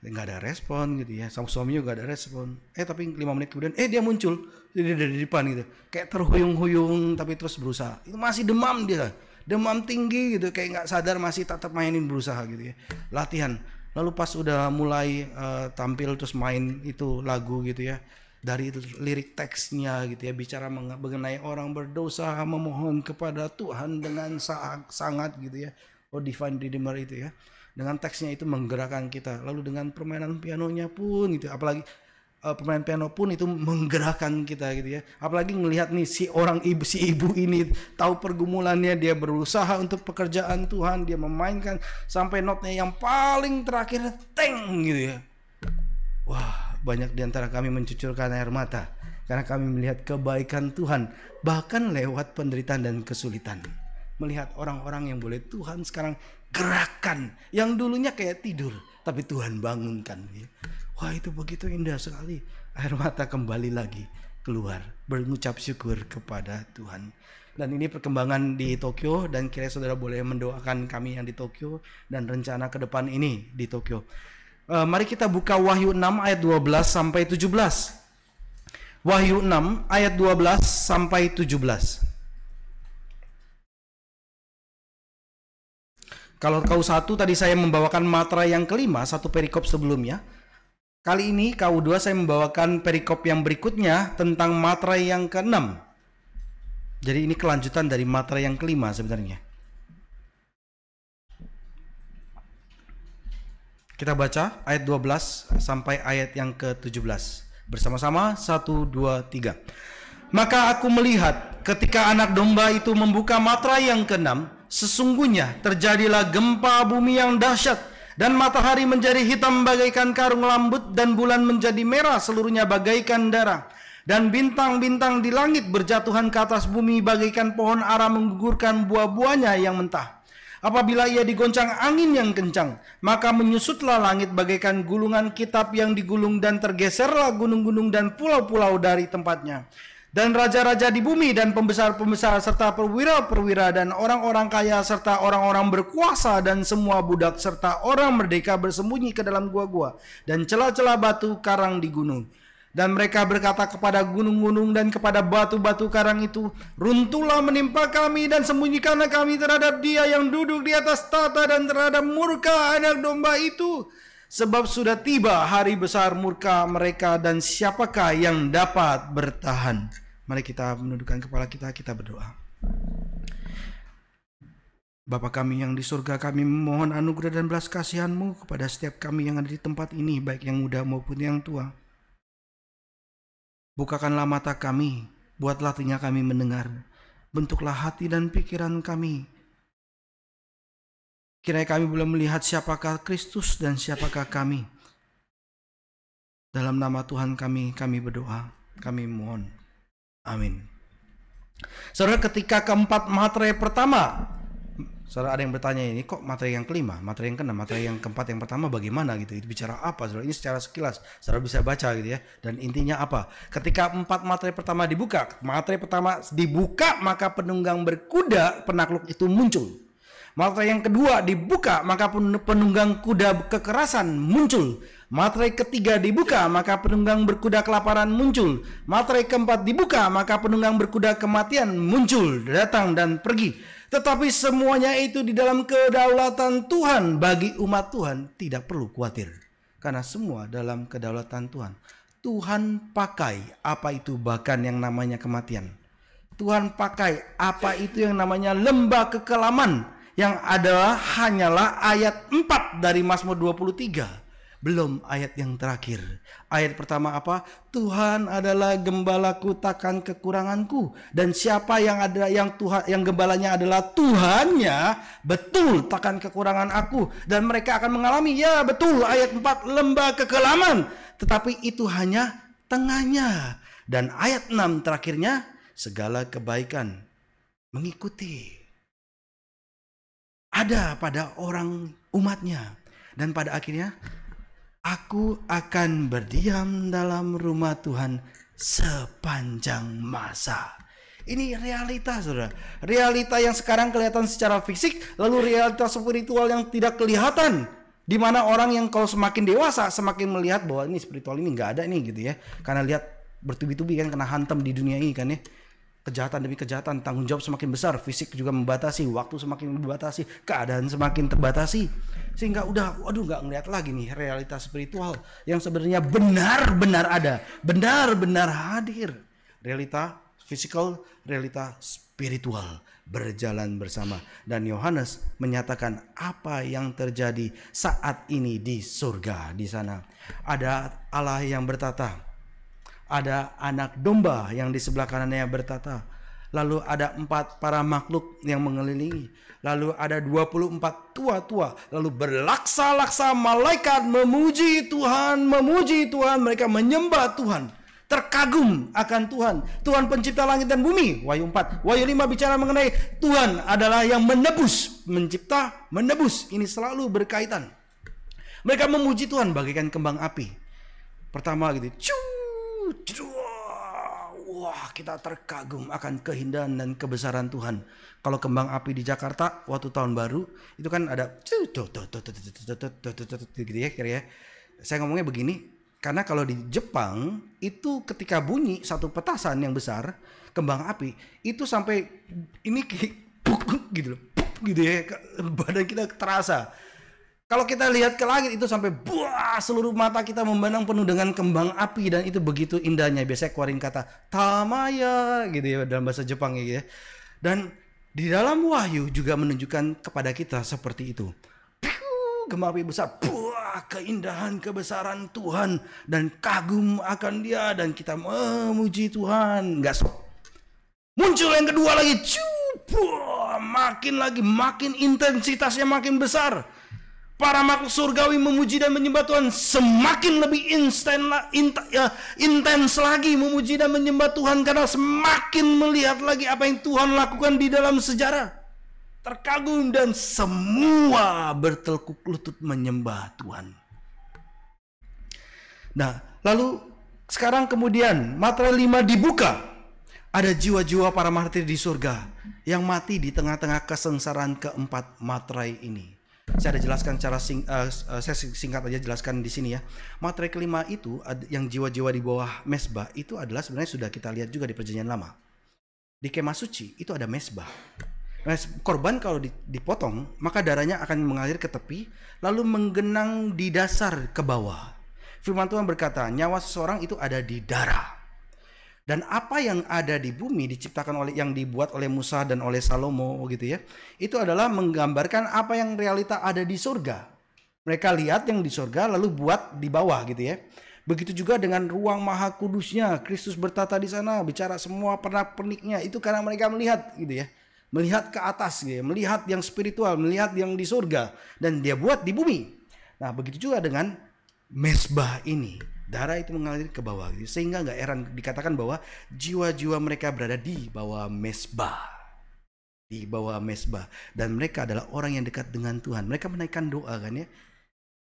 Nggak ada respon gitu ya, sama suaminya nggak ada respon. Tapi 5 menit kemudian dia muncul, dia dari depan gitu, kayak terhuyung-huyung tapi terus berusaha. Itu masih demam, dia demam tinggi gitu, kayak nggak sadar, masih tetap mainin, berusaha gitu ya, latihan. Lalu pas udah mulai tampil terus main itu lagu gitu ya, dari lirik teksnya gitu ya, bicara mengenai orang berdosa memohon kepada Tuhan dengan sangat gitu ya, Divine Redeemer itu ya, dengan teksnya itu menggerakkan kita. Lalu dengan permainan pianonya pun gitu, apalagi pemain piano pun itu menggerakkan kita gitu ya. Apalagi ngelihat nih si ibu ini tahu pergumulannya, dia berusaha untuk pekerjaan Tuhan, dia memainkan sampai notnya yang paling terakhir teng gitu ya. Wah, banyak di antara kami mencucurkan air mata karena kami melihat kebaikan Tuhan bahkan lewat penderitaan dan kesulitan. Melihat orang-orang yang boleh Tuhan sekarang gerakan, yang dulunya kayak tidur tapi Tuhan bangunkan. Wah, itu begitu indah sekali. Air mata kembali lagi keluar, berucap syukur kepada Tuhan. Dan ini perkembangan di Tokyo, dan kira saudara boleh mendoakan kami yang di Tokyo dan rencana ke depan ini di Tokyo. Mari kita buka Wahyu 6 ayat 12 sampai 17. Wahyu 6 ayat 12 sampai 17. Kalau KU1 tadi saya membawakan materai yang kelima, satu perikop sebelumnya. Kali ini KU2 saya membawakan perikop yang berikutnya tentang materai yang ke-6. Jadi ini kelanjutan dari materai yang kelima sebenarnya. Kita baca ayat 12 sampai ayat yang ke-17. Bersama-sama, 1, 2, 3. Maka aku melihat ketika anak domba itu membuka materai yang ke-6, sesungguhnya terjadilah gempa bumi yang dahsyat, dan matahari menjadi hitam bagaikan karung lambut, dan bulan menjadi merah seluruhnya bagaikan darah. Dan bintang-bintang di langit berjatuhan ke atas bumi bagaikan pohon ara menggugurkan buah-buahnya yang mentah. Apabila ia digoncang angin yang kencang, maka menyusutlah langit bagaikan gulungan kitab yang digulung, dan tergeserlah gunung-gunung dan pulau-pulau dari tempatnya. Dan raja-raja di bumi dan pembesar-pembesar serta perwira-perwira dan orang-orang kaya serta orang-orang berkuasa dan semua budak serta orang merdeka bersembunyi ke dalam gua-gua dan celah-celah batu karang di gunung. Dan mereka berkata kepada gunung-gunung dan kepada batu-batu karang itu, runtuhlah menimpa kami dan sembunyikanlah kami terhadap Dia yang duduk di atas tahta dan terhadap murka anak domba itu. Sebab sudah tiba hari besar murka mereka, dan siapakah yang dapat bertahan? Mari kita menundukkan kepala kita, kita berdoa. Bapa kami yang di surga, kami memohon anugerah dan belas kasihan-Mu kepada setiap kami yang ada di tempat ini, baik yang muda maupun yang tua. Bukakanlah mata kami, buatlah telinga kami mendengar, bentuklah hati dan pikiran kami. Kiranya kami boleh melihat siapakah Kristus dan siapakah kami. Dalam nama Tuhan kami berdoa, kami mohon. Amin. Saudara, ketika keempat materai pertama, saudara ada yang bertanya, ini kok materai yang kelima, materai yang keenam, materai yang keempat, yang pertama bagaimana gitu? Itu bicara apa, saudara? Ini secara sekilas, saudara bisa baca gitu ya. Dan intinya apa? Ketika empat materai pertama dibuka, maka penunggang berkuda penakluk itu muncul. Materai yang kedua dibuka, maka penunggang kuda kekerasan muncul. Materai ketiga dibuka, maka penunggang berkuda kelaparan muncul. Materai keempat dibuka, maka penunggang berkuda kematian muncul, datang dan pergi. Tetapi semuanya itu di dalam kedaulatan Tuhan. Bagi umat Tuhan tidak perlu khawatir, karena semua dalam kedaulatan Tuhan. Tuhan pakai apa itu bahkan yang namanya kematian. Tuhan pakai apa itu yang namanya lembah kekelaman, yang adalah hanyalah ayat 4 dari Mazmur 23. Belum ayat yang terakhir. Ayat pertama apa? Tuhan adalah gembalaku, takkan kekuranganku. Dan siapa yang ada yang gembalanya adalah Tuhannya, betul takkan kekurangan aku. Dan mereka akan mengalami, ya betul, ayat 4 lembah kekelaman. Tetapi itu hanya tengahnya. Dan ayat 6 terakhirnya, segala kebaikan mengikuti ada pada orang umatnya. Dan pada akhirnya, aku akan berdiam dalam rumah Tuhan sepanjang masa. Ini realita, saudara. Realita yang sekarang kelihatan secara fisik, lalu realita spiritual yang tidak kelihatan. Di mana orang yang kalau semakin dewasa semakin melihat bahwa ini spiritual ini nggak ada nih gitu ya. Karena lihat bertubi-tubi kan kena hantam di dunia ini kan ya. Kejahatan demi kejahatan, tanggung jawab semakin besar, fisik juga membatasi, waktu semakin membatasi, keadaan semakin terbatasi. Sehingga udah, waduh nggak ngeliat lagi nih realitas spiritual yang sebenarnya benar-benar ada, benar-benar hadir. Realita fisikal, realita spiritual berjalan bersama. Dan Yohanes menyatakan apa yang terjadi saat ini di surga di sana. Ada Allah yang bertata. Ada anak domba yang di sebelah kanannya bertata. Lalu ada 4 para makhluk yang mengelilingi. Lalu ada 24 tua-tua. Lalu berlaksa-laksa malaikat memuji Tuhan, memuji Tuhan. Mereka menyembah Tuhan. Terkagum akan Tuhan. Tuhan pencipta langit dan bumi. Wahyu 4. Wahyu 5 bicara mengenai Tuhan adalah yang menebus. Mencipta, menebus. Ini selalu berkaitan. Mereka memuji Tuhan bagaikan kembang api. Pertama gitu. Wah, kita terkagum akan keindahan dan kebesaran Tuhan. Kalau kembang api di Jakarta waktu tahun baru itu kan ada gitu ya kira-kira. Saya ngomongnya begini karena kalau di Jepang itu ketika bunyi satu petasan yang besar kembang api itu sampai ini gitu loh, gitu ya, badan kita terasa. Kalau kita lihat ke langit itu sampai buah seluruh mata kita memandang penuh dengan kembang api dan itu begitu indahnya. Biasanya keluarin kata tamaya gitu ya dalam bahasa Jepang gitu ya. Dan di dalam Wahyu juga menunjukkan kepada kita seperti itu. Kembang api besar, buah keindahan kebesaran Tuhan dan kagum akan Dia dan kita memuji Tuhan. Enggak stop. Muncul yang kedua lagi, makin lagi, makin intensitasnya makin besar. Para makhluk surgawi memuji dan menyembah Tuhan semakin lebih intens lagi memuji dan menyembah Tuhan karena semakin melihat lagi apa yang Tuhan lakukan di dalam sejarah. Terkagum dan semua bertekuk lutut menyembah Tuhan. Nah, lalu sekarang kemudian materai 5 dibuka. Ada jiwa-jiwa para martir di surga yang mati di tengah-tengah kesengsaraan keempat materai ini. Saya ada jelaskan saya singkat aja jelaskan di sini ya. Materai kelima itu yang jiwa-jiwa di bawah mesbah itu adalah sebenarnya sudah kita lihat juga di Perjanjian Lama. Di kemah suci itu ada mesbah. Korban kalau dipotong maka darahnya akan mengalir ke tepi lalu menggenang di dasar ke bawah. Firman Tuhan berkata, nyawa seseorang itu ada di darah. Dan apa yang ada di bumi diciptakan oleh yang dibuat oleh Musa dan oleh Salomo gitu ya. Itu adalah menggambarkan apa yang realita ada di surga. Mereka lihat yang di surga lalu buat di bawah gitu ya. Begitu juga dengan ruang maha kudusnya. Kristus bertata di sana, bicara semua pernak-perniknya. Itu karena mereka melihat gitu ya. Melihat ke atas gitu ya. Melihat yang spiritual, melihat yang di surga dan dia buat di bumi. Nah, begitu juga dengan mesbah ini. Darah itu mengalir ke bawah, sehingga nggak heran dikatakan bahwa jiwa-jiwa mereka berada di bawah mesbah, dan mereka adalah orang yang dekat dengan Tuhan. Mereka menaikkan doa kan ya.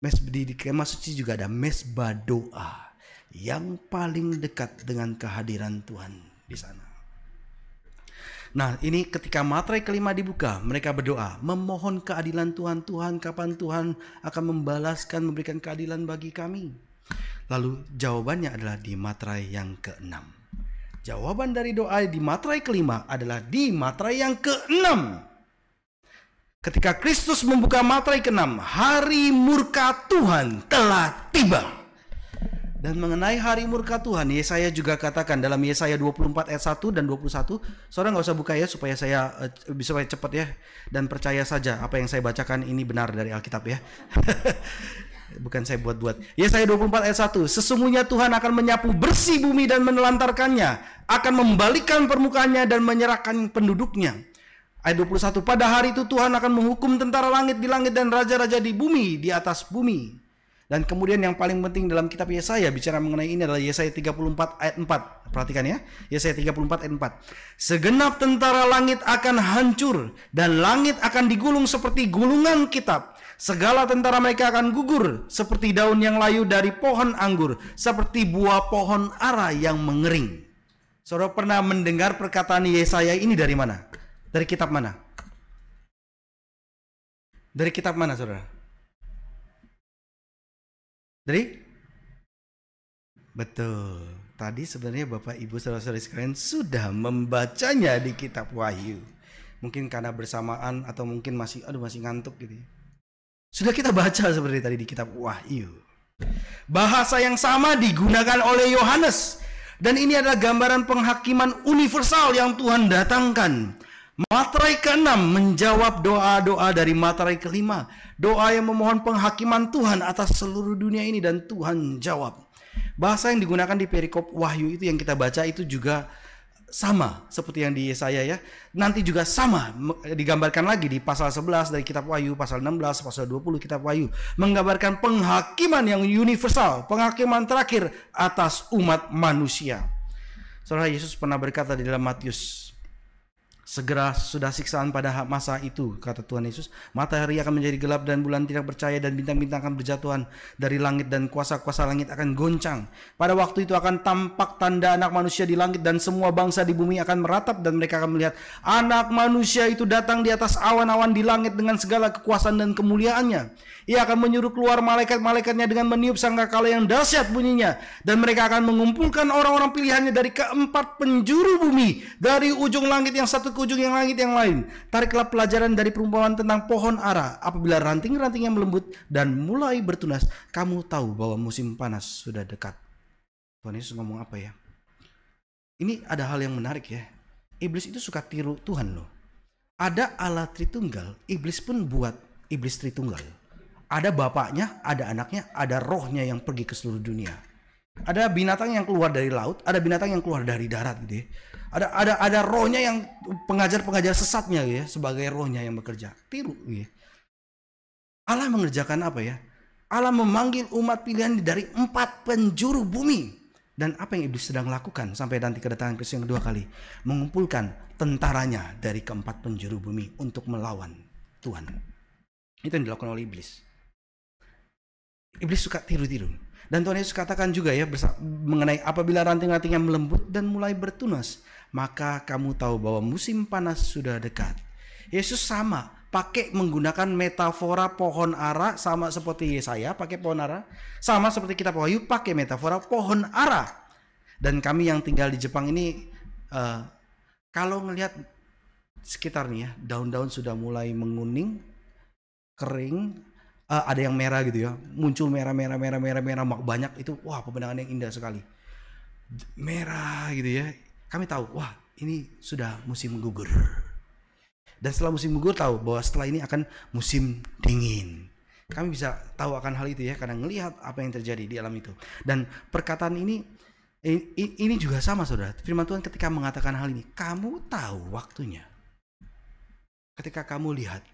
Di kemah suci juga ada mesbah doa yang paling dekat dengan kehadiran Tuhan di sana. Nah, ini ketika materai kelima dibuka, mereka berdoa memohon keadilan Tuhan. Tuhan, kapan Tuhan akan memberikan keadilan bagi kami? Lalu jawabannya adalah di materai yang ke-6. Jawaban dari doa di materai kelima adalah di materai yang ke-6. Ketika Kristus membuka materai ke-6, hari murka Tuhan telah tiba. Dan mengenai hari murka Tuhan, Yesaya juga katakan dalam Yesaya 24 ayat 1 dan 21. Saudara nggak usah buka ya supaya saya bisa cepat ya. Dan percaya saja apa yang saya bacakan ini benar dari Alkitab ya. Bukan saya buat-buat. Yesaya 24 ayat 1. Sesungguhnya Tuhan akan menyapu bersih bumi dan menelantarkannya, akan membalikkan permukaannya dan menyerahkan penduduknya. Ayat 21. Pada hari itu Tuhan akan menghukum tentara langit di langit dan raja-raja di bumi di atas bumi. Dan kemudian yang paling penting dalam kitab Yesaya bicara mengenai ini adalah Yesaya 34 ayat 4. Perhatikan ya, Yesaya 34 ayat 4. Segenap tentara langit akan hancur dan langit akan digulung seperti gulungan kitab. Segala tentara mereka akan gugur seperti daun yang layu dari pohon anggur, seperti buah pohon ara yang mengering. Saudara pernah mendengar perkataan Yesaya ini dari mana? Dari kitab mana? Dari kitab mana, saudara? Betul. Tadi sebenarnya Bapak Ibu saudara-saudari sekalian sudah membacanya di kitab Wahyu. Mungkin karena bersamaan atau mungkin masih ngantuk gitu ya. Sudah kita baca seperti tadi di kitab Wahyu. Bahasa yang sama digunakan oleh Yohanes. Dan ini adalah gambaran penghakiman universal yang Tuhan datangkan. Materai ke-6 menjawab doa-doa dari materai ke-5. Doa yang memohon penghakiman Tuhan atas seluruh dunia ini, dan Tuhan jawab. Bahasa yang digunakan di perikop Wahyu itu yang kita baca itu juga sama seperti yang di Yesaya ya. Nanti juga sama digambarkan lagi di pasal 11 dari kitab Wahyu, pasal 16, pasal 20 kitab Wahyu. Menggambarkan penghakiman yang universal, penghakiman terakhir atas umat manusia. Saudara, Yesus pernah berkata di dalam Matius, segera sudah siksaan pada masa itu, kata Tuhan Yesus, matahari akan menjadi gelap dan bulan tidak bercahaya dan bintang-bintang akan berjatuhan dari langit dan kuasa-kuasa langit akan goncang. Pada waktu itu akan tampak tanda anak manusia di langit dan semua bangsa di bumi akan meratap dan mereka akan melihat anak manusia itu datang di atas awan-awan di langit dengan segala kekuasaan dan kemuliaannya. Ia akan menyuruh keluar malaikat-malaikatnya dengan meniup sangkakala yang dahsyat bunyinya. Dan mereka akan mengumpulkan orang-orang pilihannya dari keempat penjuru bumi, dari ujung langit yang satu ke ujung yang langit yang lain. Tariklah pelajaran dari perumpamaan tentang pohon ara. Apabila ranting-ranting yang melembut dan mulai bertunas, kamu tahu bahwa musim panas sudah dekat. Tuhan Yesus ngomong apa ya? Ini ada hal yang menarik ya. Iblis itu suka tiru Tuhan loh. Ada Allah Tritunggal, iblis pun buat iblis Tritunggal. Ada bapaknya, ada anaknya, ada rohnya yang pergi ke seluruh dunia. Ada binatang yang keluar dari laut, ada binatang yang keluar dari darat gitu ya. Ada rohnya yang pengajar-pengajar sesatnya ya, sebagai rohnya yang bekerja. Tiru ya. Allah mengerjakan apa ya? Allah memanggil umat pilihan dari 4 penjuru bumi. Dan apa yang iblis sedang lakukan sampai nanti kedatangan Kristus yang kedua kali? Mengumpulkan tentaranya dari keempat penjuru bumi untuk melawan Tuhan. Itu yang dilakukan oleh iblis. Iblis suka tiru-tiru. Dan Tuhan Yesus katakan juga ya mengenai apabila ranting-ranting yang melembut dan mulai bertunas, maka kamu tahu bahwa musim panas sudah dekat. Yesus sama pakai menggunakan metafora pohon ara, sama seperti Yesaya pakai pohon ara, sama seperti kitab Wahyu pakai metafora pohon ara. Dan kami yang tinggal di Jepang ini kalau ngelihat sekitarnya daun-daun sudah mulai menguning, kering, ada yang merah gitu ya, muncul merah banyak, itu wah pemandangan yang indah sekali, merah gitu ya. Kami tahu wah ini sudah musim gugur. Dan setelah musim gugur tahu bahwa setelah ini akan musim dingin. Kami bisa tahu akan hal itu ya karena ngelihat apa yang terjadi di alam itu. Dan perkataan ini juga sama saudara. Firman Tuhan ketika mengatakan hal ini, kamu tahu waktunya. Ketika kamu lihat.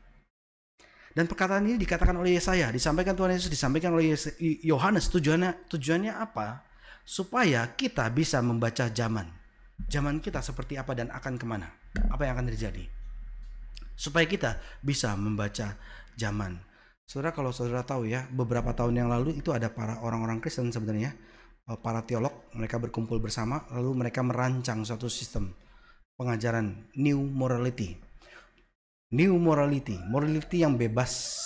Dan perkataan ini dikatakan oleh Yesaya, disampaikan Tuhan Yesus, disampaikan oleh Yohanes. Tujuannya apa? Supaya kita bisa membaca zaman kita seperti apa dan akan kemana, apa yang akan terjadi. Supaya kita bisa membaca zaman. Saudara, kalau saudara tahu ya, beberapa tahun yang lalu itu ada para orang-orang Kristen sebenarnya, para teolog, mereka berkumpul bersama, lalu mereka merancang suatu sistem pengajaran New Morality yang bebas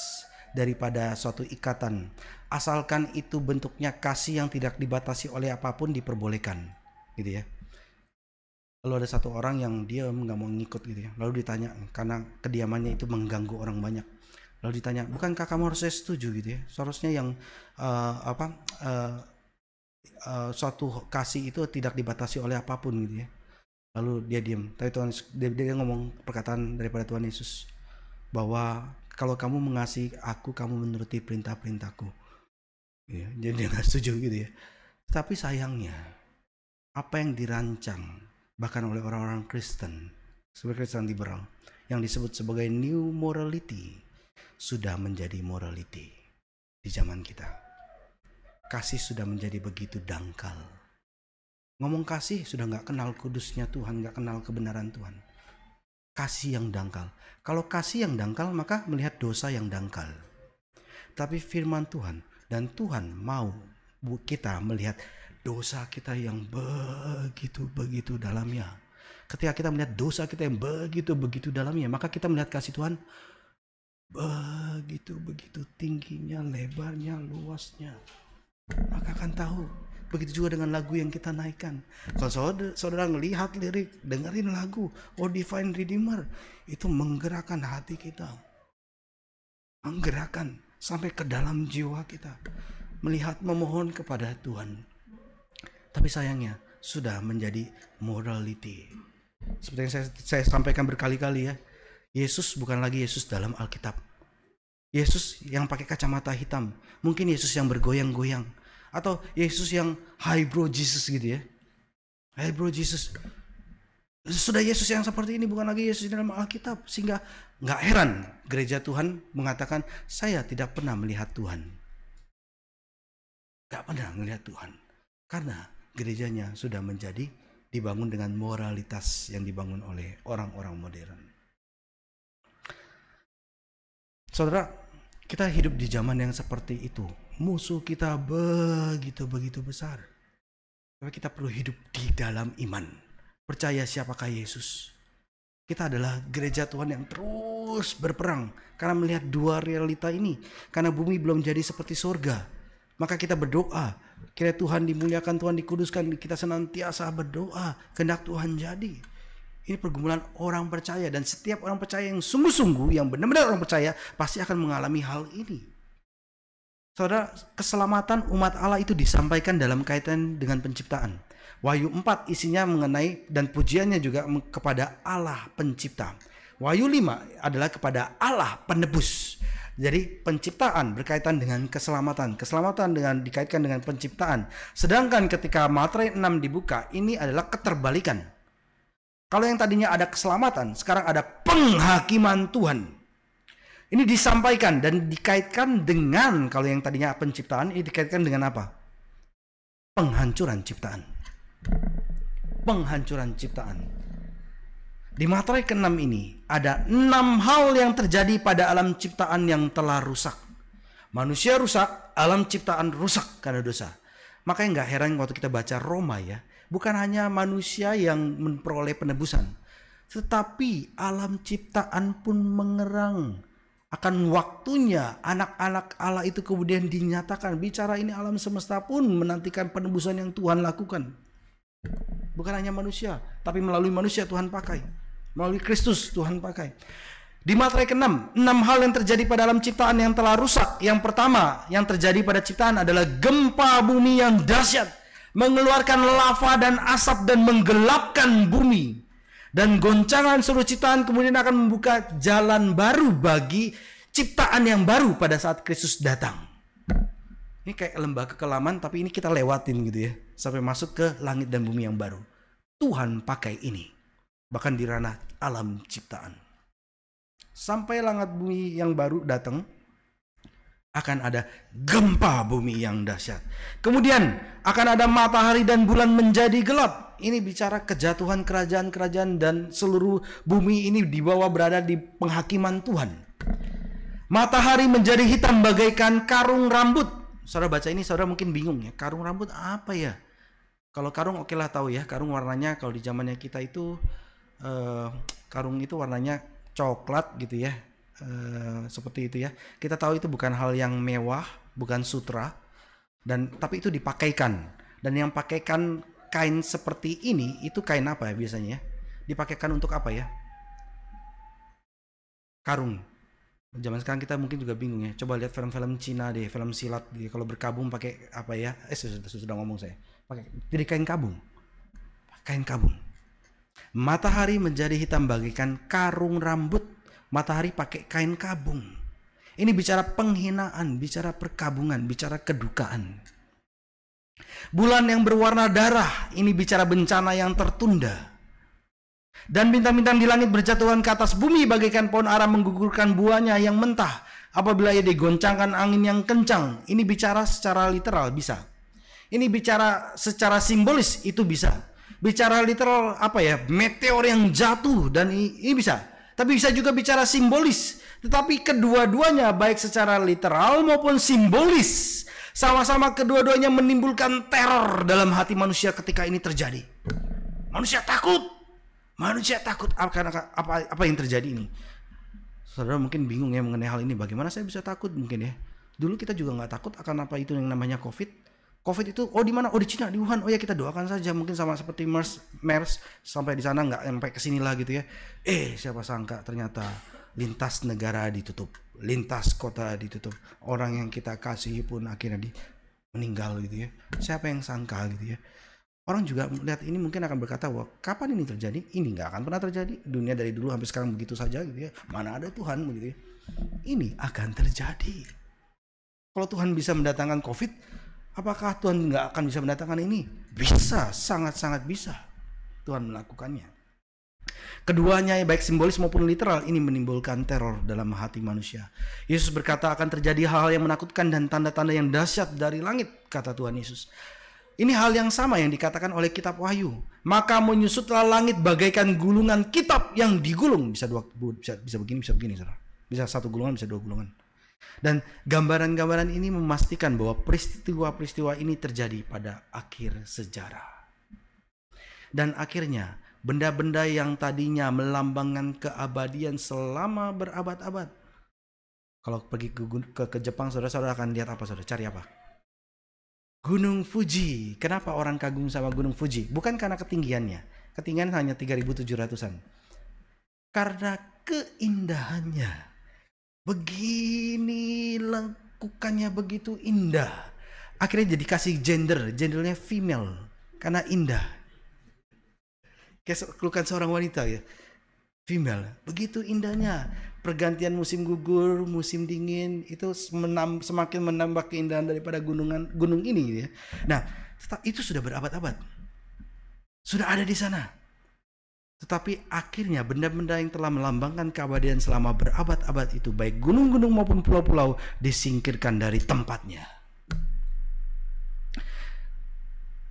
daripada suatu ikatan, asalkan itu bentuknya kasih yang tidak dibatasi oleh apapun diperbolehkan, gitu ya. Lalu ada satu orang yang dia nggak mau ngikut gitu ya, lalu ditanya karena kediamannya itu mengganggu orang banyak, lalu ditanya, bukankah kamu harusnya setuju gitu ya, seharusnya yang suatu kasih itu tidak dibatasi oleh apapun gitu ya. Lalu dia diam. Tapi dia ngomong perkataan daripada Tuhan Yesus bahwa kalau kamu mengasihi aku, kamu menuruti perintah-perintahku. Ya, jadi dia nggak setuju gitu ya. Tapi sayangnya apa yang dirancang bahkan oleh orang-orang Kristen, sebagai Kristen liberal, yang disebut sebagai New Morality sudah menjadi morality di zaman kita. kasih sudah menjadi begitu dangkal. Ngomong kasih sudah gak kenal kudusnya Tuhan, gak kenal kebenaran Tuhan. Kasih yang dangkal. Kalau kasih yang dangkal, maka melihat dosa yang dangkal. Tapi firman Tuhan, dan Tuhan mau kita melihat dosa kita yang begitu dalamnya. Ketika kita melihat dosa kita yang begitu dalamnya, maka kita melihat kasih Tuhan begitu tingginya, lebarnya, luasnya. Maka akan tahu. Begitu juga dengan lagu yang kita naikkan. Kalau saudara ngelihat lirik, dengerin lagu Oh Divine Redeemer, itu menggerakkan hati kita, menggerakkan sampai ke dalam jiwa kita, melihat, memohon kepada Tuhan. Tapi sayangnya sudah menjadi morality. Seperti yang saya sampaikan berkali-kali ya, Yesus bukan lagi Yesus dalam Alkitab. Yesus yang pakai kacamata hitam, mungkin Yesus yang bergoyang-goyang, atau Yesus yang highbrow Jesus gitu ya. Highbrow Jesus. Sudah Yesus yang seperti ini, bukan lagi Yesus dalam Alkitab. Sehingga gak heran gereja Tuhan mengatakan, saya tidak pernah melihat Tuhan. Gak pernah melihat Tuhan. Karena gerejanya sudah menjadi dibangun dengan moralitas yang dibangun oleh orang-orang modern. Saudara, kita hidup di zaman yang seperti itu. Musuh kita begitu besar. Tapi kita perlu hidup di dalam iman. Percaya siapakah Yesus. Kita adalah gereja Tuhan yang terus berperang. Karena melihat dua realita ini. Karena bumi belum jadi seperti surga. Maka kita berdoa. Kiranya Tuhan dimuliakan, Tuhan dikuduskan. Kita senantiasa berdoa. Kehendak Tuhan jadi. Ini pergumulan orang percaya, dan setiap orang percaya yang sungguh-sungguh, yang benar-benar orang percaya, pasti akan mengalami hal ini. Saudara, keselamatan umat Allah itu disampaikan dalam kaitan dengan penciptaan. Wahyu 4 isinya mengenai, dan pujiannya juga kepada Allah pencipta. Wahyu 5 adalah kepada Allah penebus. Jadi penciptaan berkaitan dengan keselamatan. Keselamatan dikaitkan dengan penciptaan. Sedangkan ketika Materai 6 dibuka, ini adalah keterbalikan. Kalau yang tadinya ada keselamatan, sekarang ada penghakiman Tuhan. Ini disampaikan dan dikaitkan dengan, kalau yang tadinya penciptaan, ini dikaitkan dengan apa? Penghancuran ciptaan. Penghancuran ciptaan. Di Materai ke-6 ini, ada 6 hal yang terjadi pada alam ciptaan yang telah rusak. Manusia rusak, alam ciptaan rusak karena dosa. Makanya gak heran waktu kita baca Roma ya, bukan hanya manusia yang memperoleh penebusan, tetapi alam ciptaan pun mengerang. Akan waktunya anak-anak Allah itu kemudian dinyatakan. Bicara ini alam semesta pun menantikan penebusan yang Tuhan lakukan. Bukan hanya manusia, tapi melalui manusia Tuhan pakai. Melalui Kristus Tuhan pakai. Di Materai ke-6, 6 hal yang terjadi pada alam ciptaan yang telah rusak. Yang pertama yang terjadi pada ciptaan adalah gempa bumi yang dahsyat, mengeluarkan lava dan asap dan menggelapkan bumi. Dan goncangan seluruh ciptaan kemudian akan membuka jalan baru bagi ciptaan yang baru pada saat Kristus datang. Ini kayak lembah kekelaman, tapi ini kita lewatin gitu ya, sampai masuk ke langit dan bumi yang baru. Tuhan pakai ini, bahkan di ranah alam ciptaan. Sampai langit bumi yang baru datang, akan ada gempa bumi yang dahsyat. Kemudian akan ada matahari dan bulan menjadi gelap. Ini bicara kejatuhan kerajaan-kerajaan dan seluruh bumi ini dibawa berada di penghakiman Tuhan. Matahari menjadi hitam bagaikan karung rambut. Saudara baca ini, saudara mungkin bingung ya, karung rambut apa ya? Kalau karung oke lah tahu ya, karung warnanya kalau di zamannya kita itu karung itu warnanya coklat gitu ya. Seperti itu ya. Kita tahu itu bukan hal yang mewah, bukan sutra, tapi itu dipakaikan. Dan yang pakaikan kain seperti ini itu kain apa ya biasanya ya? Dipakaikan untuk apa ya? Karung. Zaman sekarang kita mungkin juga bingung ya. Coba lihat film-film Cina deh, film silat deh. Kalau berkabung pakai apa ya? Sudah ngomong saya. Pakai jadi kain kabung. Kain kabung. Matahari menjadi hitam bagaikan karung rambut. Matahari pakai kain kabung. Ini bicara penghinaan, bicara perkabungan, bicara kedukaan. Bulan yang berwarna darah, ini bicara bencana yang tertunda. Dan bintang-bintang di langit berjatuhan ke atas bumi bagaikan pohon ara menggugurkan buahnya yang mentah. Apabila ia digoncangkan angin yang kencang, ini bicara secara literal bisa. Ini bicara secara simbolis itu bisa. Bicara literal apa ya? Meteor yang jatuh dan ini bisa. Tapi bisa juga bicara simbolis. Tetapi kedua-duanya baik secara literal maupun simbolis, sama-sama kedua-duanya menimbulkan teror dalam hati manusia ketika ini terjadi. Manusia takut. Manusia takut akan apa yang terjadi ini. Saudara mungkin bingung ya mengenai hal ini. Bagaimana saya bisa takut mungkin ya? Dulu kita juga nggak takut akan apa itu yang namanya COVID. COVID itu di mana? Di Cina, di Wuhan. Ya kita doakan saja, mungkin sama seperti MERS sampai di sana nggak sampai ke sini lah gitu ya. Siapa sangka ternyata lintas negara ditutup, lintas kota ditutup. Orang yang kita kasihi pun akhirnya meninggal gitu ya. Siapa yang sangka gitu ya. Orang juga melihat ini mungkin akan berkata, wah kapan ini terjadi? Ini nggak akan pernah terjadi. Dunia dari dulu sampai sekarang begitu saja gitu ya. Mana ada Tuhan begitu ya. Ini akan terjadi. Kalau Tuhan bisa mendatangkan COVID, apakah Tuhan nggak akan bisa mendatangkan ini? Bisa, sangat-sangat bisa Tuhan melakukannya. Keduanya baik simbolis maupun literal ini menimbulkan teror dalam hati manusia. Yesus berkata akan terjadi hal-hal yang menakutkan dan tanda-tanda yang dahsyat dari langit, kata Tuhan Yesus. Ini hal yang sama yang dikatakan oleh kitab Wahyu. Maka menyusutlah langit bagaikan gulungan kitab yang digulung. Bisa begini, saudara. Bisa satu gulungan, bisa dua gulungan. Dan gambaran-gambaran ini memastikan bahwa peristiwa-peristiwa ini terjadi pada akhir sejarah. Dan akhirnya benda-benda yang tadinya melambangkan keabadian selama berabad-abad. Kalau pergi ke Jepang, saudara akan lihat apa saudara? Cari apa? Gunung Fuji. Kenapa orang kagum sama Gunung Fuji? Bukan karena ketinggiannya. Ketinggian hanya 3.700-an. Karena keindahannya. Begini lengkukannya begitu indah. Akhirnya jadi kasih gendernya female karena indah. Kayak kelukan seorang wanita ya, female. Begitu indahnya. Pergantian musim gugur, musim dingin itu semakin menambah keindahan daripada gunung ini ya. Nah, itu sudah berabad-abad. Sudah ada di sana. Tetapi akhirnya benda-benda yang telah melambangkan keabadian selama berabad-abad itu, baik gunung-gunung maupun pulau-pulau, disingkirkan dari tempatnya.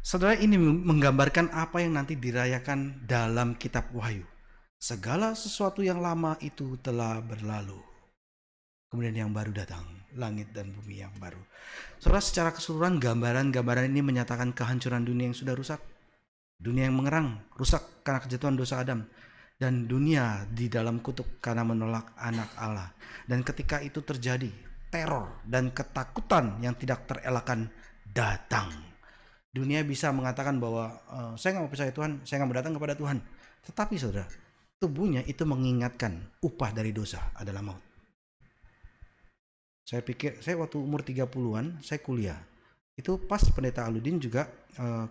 Saudara, ini menggambarkan apa yang nanti dirayakan dalam kitab Wahyu. Segala sesuatu yang lama itu telah berlalu. Kemudian yang baru datang, langit dan bumi yang baru. Saudara, secara keseluruhan gambaran-gambaran ini menyatakan kehancuran dunia yang sudah rusak. Dunia yang mengerang, rusak karena kejatuhan dosa Adam. Dan dunia di dalam kutuk karena menolak anak Allah. Dan ketika itu terjadi, teror dan ketakutan yang tidak terelakkan datang. Dunia bisa mengatakan bahwa saya nggak mau percaya Tuhan, saya nggak mau datang kepada Tuhan. Tetapi saudara, tubuhnya itu mengingatkan upah dari dosa adalah maut. Saya pikir, saya waktu umur 30-an, saya kuliah. Itu pas pendeta Aludin juga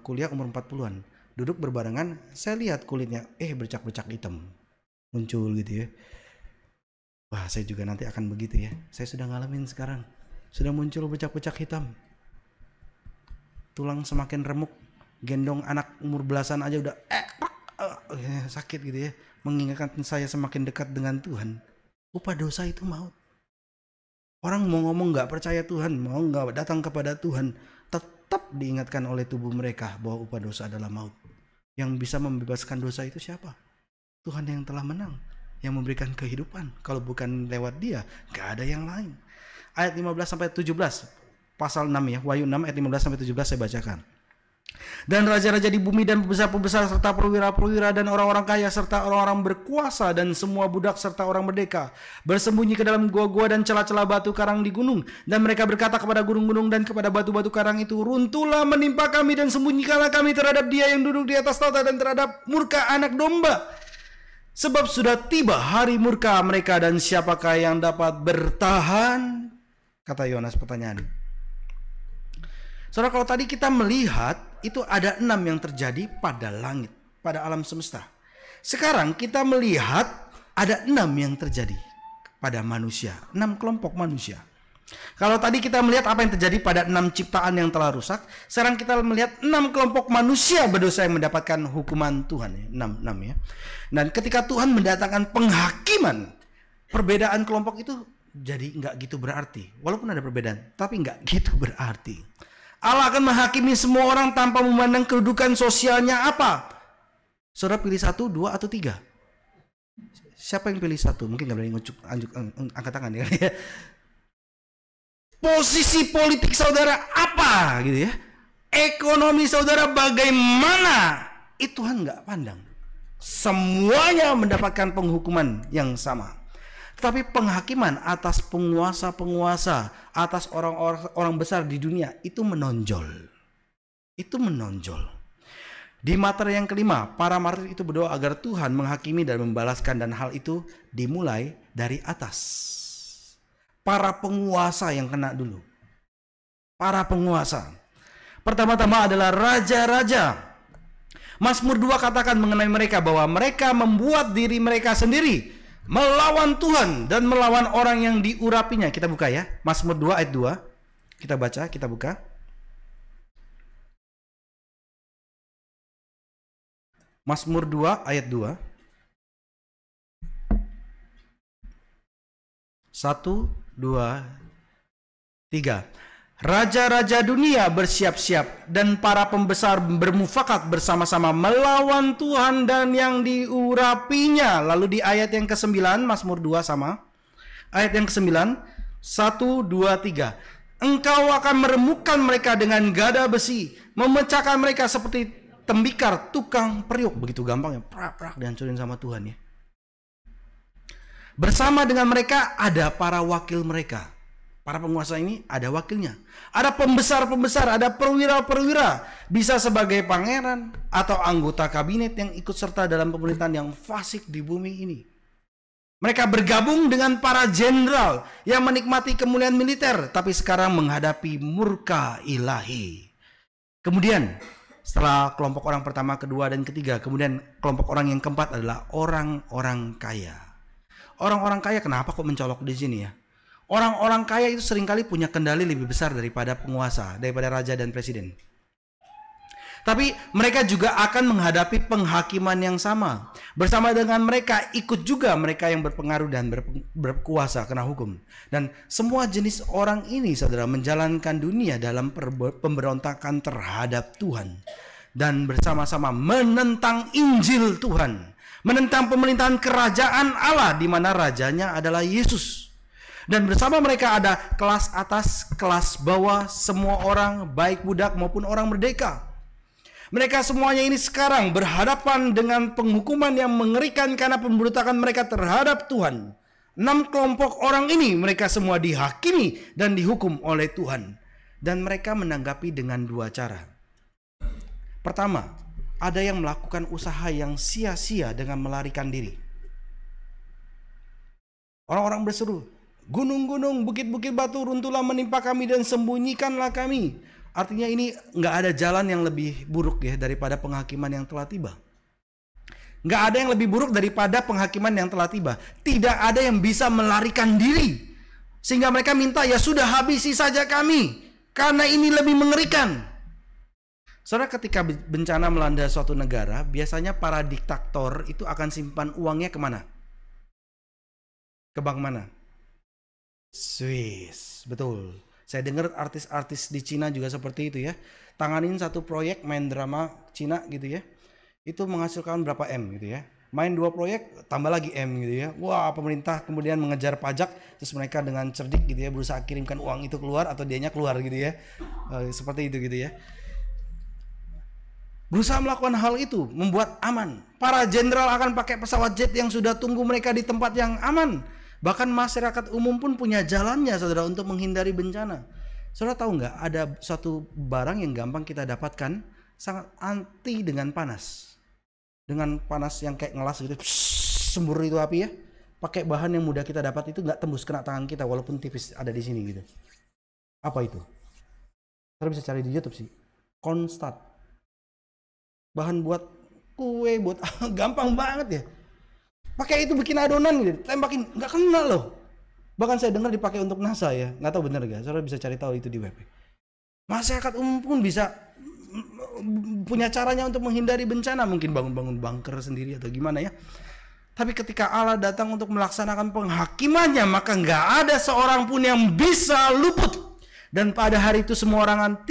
kuliah umur 40-an. Duduk berbarengan, saya lihat kulitnya bercak-bercak hitam muncul gitu ya. Wah, saya juga nanti akan begitu ya. Saya sudah ngalamin sekarang. Sudah muncul bercak-bercak hitam. Tulang semakin remuk. Gendong anak umur belasan aja udah sakit gitu ya. Mengingatkan saya semakin dekat dengan Tuhan. Upah dosa itu maut. Orang mau ngomong gak percaya Tuhan, mau gak datang kepada Tuhan, tetap diingatkan oleh tubuh mereka bahwa upah dosa adalah maut. Yang bisa membebaskan dosa itu siapa? Tuhan yang telah menang, yang memberikan kehidupan. Kalau bukan lewat Dia, gak ada yang lain. Ayat 15-17, pasal 6 ya, Wahyu 6 ayat 15-17 saya bacakan. Dan raja-raja di bumi dan pembesar-pembesar serta perwira-perwira dan orang-orang kaya serta orang-orang berkuasa dan semua budak serta orang merdeka bersembunyi ke dalam gua-gua dan celah-celah batu karang di gunung, dan mereka berkata kepada gunung-gunung dan kepada batu-batu karang itu, runtuhlah menimpa kami dan sembunyikanlah kami terhadap Dia yang duduk di atas tahta dan terhadap murka anak domba, sebab sudah tiba hari murka mereka, dan siapakah yang dapat bertahan? Kata Yohanes pertanyaan. Saudara, kalau tadi kita melihat itu ada 6 yang terjadi pada langit, pada alam semesta. Sekarang kita melihat ada 6 yang terjadi pada manusia, 6 kelompok manusia. Kalau tadi kita melihat apa yang terjadi pada 6 ciptaan yang telah rusak, sekarang kita melihat 6 kelompok manusia berdosa yang mendapatkan hukuman Tuhan. 6 ya. Dan ketika Tuhan mendatangkan penghakiman, perbedaan kelompok itu Jadi nggak gitu berarti. Walaupun ada perbedaan, tapi nggak gitu berarti. Allah akan menghakimi semua orang tanpa memandang kedudukan sosialnya apa. Saudara pilih 1, 2, atau 3? Siapa yang pilih 1? Mungkin nggak berani angkat tangan ya. Posisi politik saudara apa gitu ya? Ekonomi saudara bagaimana? Itu Tuhan nggak pandang. Semuanya mendapatkan penghukuman yang sama. Tetapi penghakiman atas penguasa-penguasa, atas orang-orang besar di dunia itu menonjol. Itu menonjol. Di Mazmur yang kelima, para martir itu berdoa agar Tuhan menghakimi dan membalaskan, dan hal itu dimulai dari atas. Para penguasa yang kena dulu. Para penguasa. Pertama-tama adalah raja-raja. Mazmur 2 katakan mengenai mereka bahwa mereka membuat diri mereka sendiri melawan Tuhan dan melawan orang yang diurapinya. Kita buka ya, Mazmur 2 ayat 2. Kita baca, kita buka. Mazmur 2 ayat 2. 1, 2, 3. Raja-raja dunia bersiap-siap dan para pembesar bermufakat bersama-sama melawan Tuhan dan yang diurapinya. Lalu di ayat yang ke-9, Mazmur 2 sama. Ayat yang ke-9, 1, 2, 3. Engkau akan meremukkan mereka dengan gada besi, memecahkan mereka seperti tembikar tukang periuk. Begitu gampang ya, prak-prak dihancurin sama Tuhan ya. Bersama dengan mereka ada para wakil mereka. Para penguasa ini ada wakilnya. Ada pembesar-pembesar, ada perwira-perwira. Bisa sebagai pangeran atau anggota kabinet yang ikut serta dalam pemerintahan yang fasik di bumi ini. Mereka bergabung dengan para jenderal yang menikmati kemuliaan militer, tapi sekarang menghadapi murka ilahi. Kemudian setelah kelompok orang pertama, kedua, dan ketiga, kemudian kelompok orang yang keempat adalah orang-orang kaya. Orang-orang kaya kenapa kok mencolok di sini ya? Orang-orang kaya itu seringkali punya kendali lebih besar daripada penguasa, daripada raja dan presiden. Tapi mereka juga akan menghadapi penghakiman yang sama. Bersama dengan mereka ikut juga mereka yang berpengaruh dan berkuasa kena hukum. Dan semua jenis orang ini, saudara, menjalankan dunia dalam pemberontakan terhadap Tuhan. Dan bersama-sama menentang Injil Tuhan. Menentang pemerintahan kerajaan Allah di mana rajanya adalah Yesus. Dan bersama mereka ada kelas atas, kelas bawah, semua orang, baik budak maupun orang merdeka. Mereka semuanya ini sekarang berhadapan dengan penghukuman yang mengerikan karena pemberontakan mereka terhadap Tuhan. 6 kelompok orang ini mereka semua dihakimi dan dihukum oleh Tuhan. Dan mereka menanggapi dengan 2 cara. Pertama, ada yang melakukan usaha yang sia-sia dengan melarikan diri. Orang-orang berseru, gunung-gunung, bukit-bukit batu runtuhlah menimpa kami dan sembunyikanlah kami. Artinya ini nggak ada jalan yang lebih buruk ya daripada penghakiman yang telah tiba. Nggak ada yang lebih buruk daripada penghakiman yang telah tiba. Tidak ada yang bisa melarikan diri. Sehingga mereka minta, ya sudah habisi saja kami. Karena ini lebih mengerikan. Saudara, ketika bencana melanda suatu negara, biasanya para diktator itu akan simpan uangnya kemana? Ke bank mana? Swiss, betul. Saya dengar artis-artis di Cina juga seperti itu ya. Tanganin satu proyek main drama Cina gitu ya. Itu menghasilkan berapa M gitu ya. Main 2 proyek tambah lagi M gitu ya. Wah, pemerintah kemudian mengejar pajak, terus mereka dengan cerdik gitu ya berusaha kirimkan uang itu keluar atau dianya keluar gitu ya. Seperti itu gitu ya. Berusaha melakukan hal itu, membuat aman. Para jenderal akan pakai pesawat jet yang sudah tunggu mereka di tempat yang aman. Bahkan masyarakat umum pun punya jalannya, saudara, untuk menghindari bencana. Saudara tahu nggak, ada suatu barang yang gampang kita dapatkan, sangat anti dengan panas. Dengan panas yang kayak ngelas gitu, sembur itu api ya. Pakai bahan yang mudah kita dapat itu nggak tembus kena tangan kita walaupun tipis ada di sini gitu. Apa itu? Saudara bisa cari di YouTube sih. Cornstarch. Bahan buat kue, buat gampang banget ya. Pakai itu bikin adonan gitu, tembakin, nggak kena loh. Bahkan saya dengar dipakai untuk NASA ya, nggak tahu benar nggak. Saudara bisa cari tahu itu di web. Masyarakat umum pun bisa punya caranya untuk menghindari bencana, mungkin bangun-bangun bunker sendiri atau gimana ya. Tapi ketika Allah datang untuk melaksanakan penghakimannya, maka nggak ada seorang pun yang bisa luput. Dan pada hari itu semua orang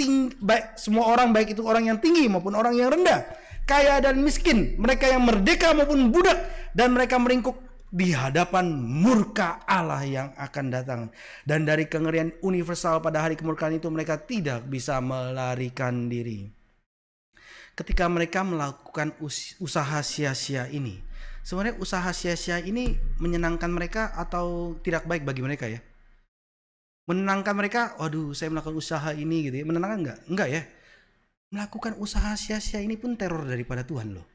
baik itu orang yang tinggi maupun orang yang rendah, kaya dan miskin, mereka yang merdeka maupun budak, dan mereka meringkuk di hadapan murka Allah yang akan datang. Dan dari kengerian universal pada hari kemurkaan itu mereka tidak bisa melarikan diri. Ketika mereka melakukan usaha sia-sia ini, sebenarnya usaha sia-sia ini menyenangkan mereka atau tidak baik bagi mereka ya? Menenangkan mereka, waduh saya melakukan usaha ini gitu ya, menenangkan enggak? Enggak ya. Melakukan usaha sia-sia ini pun teror daripada Tuhan loh.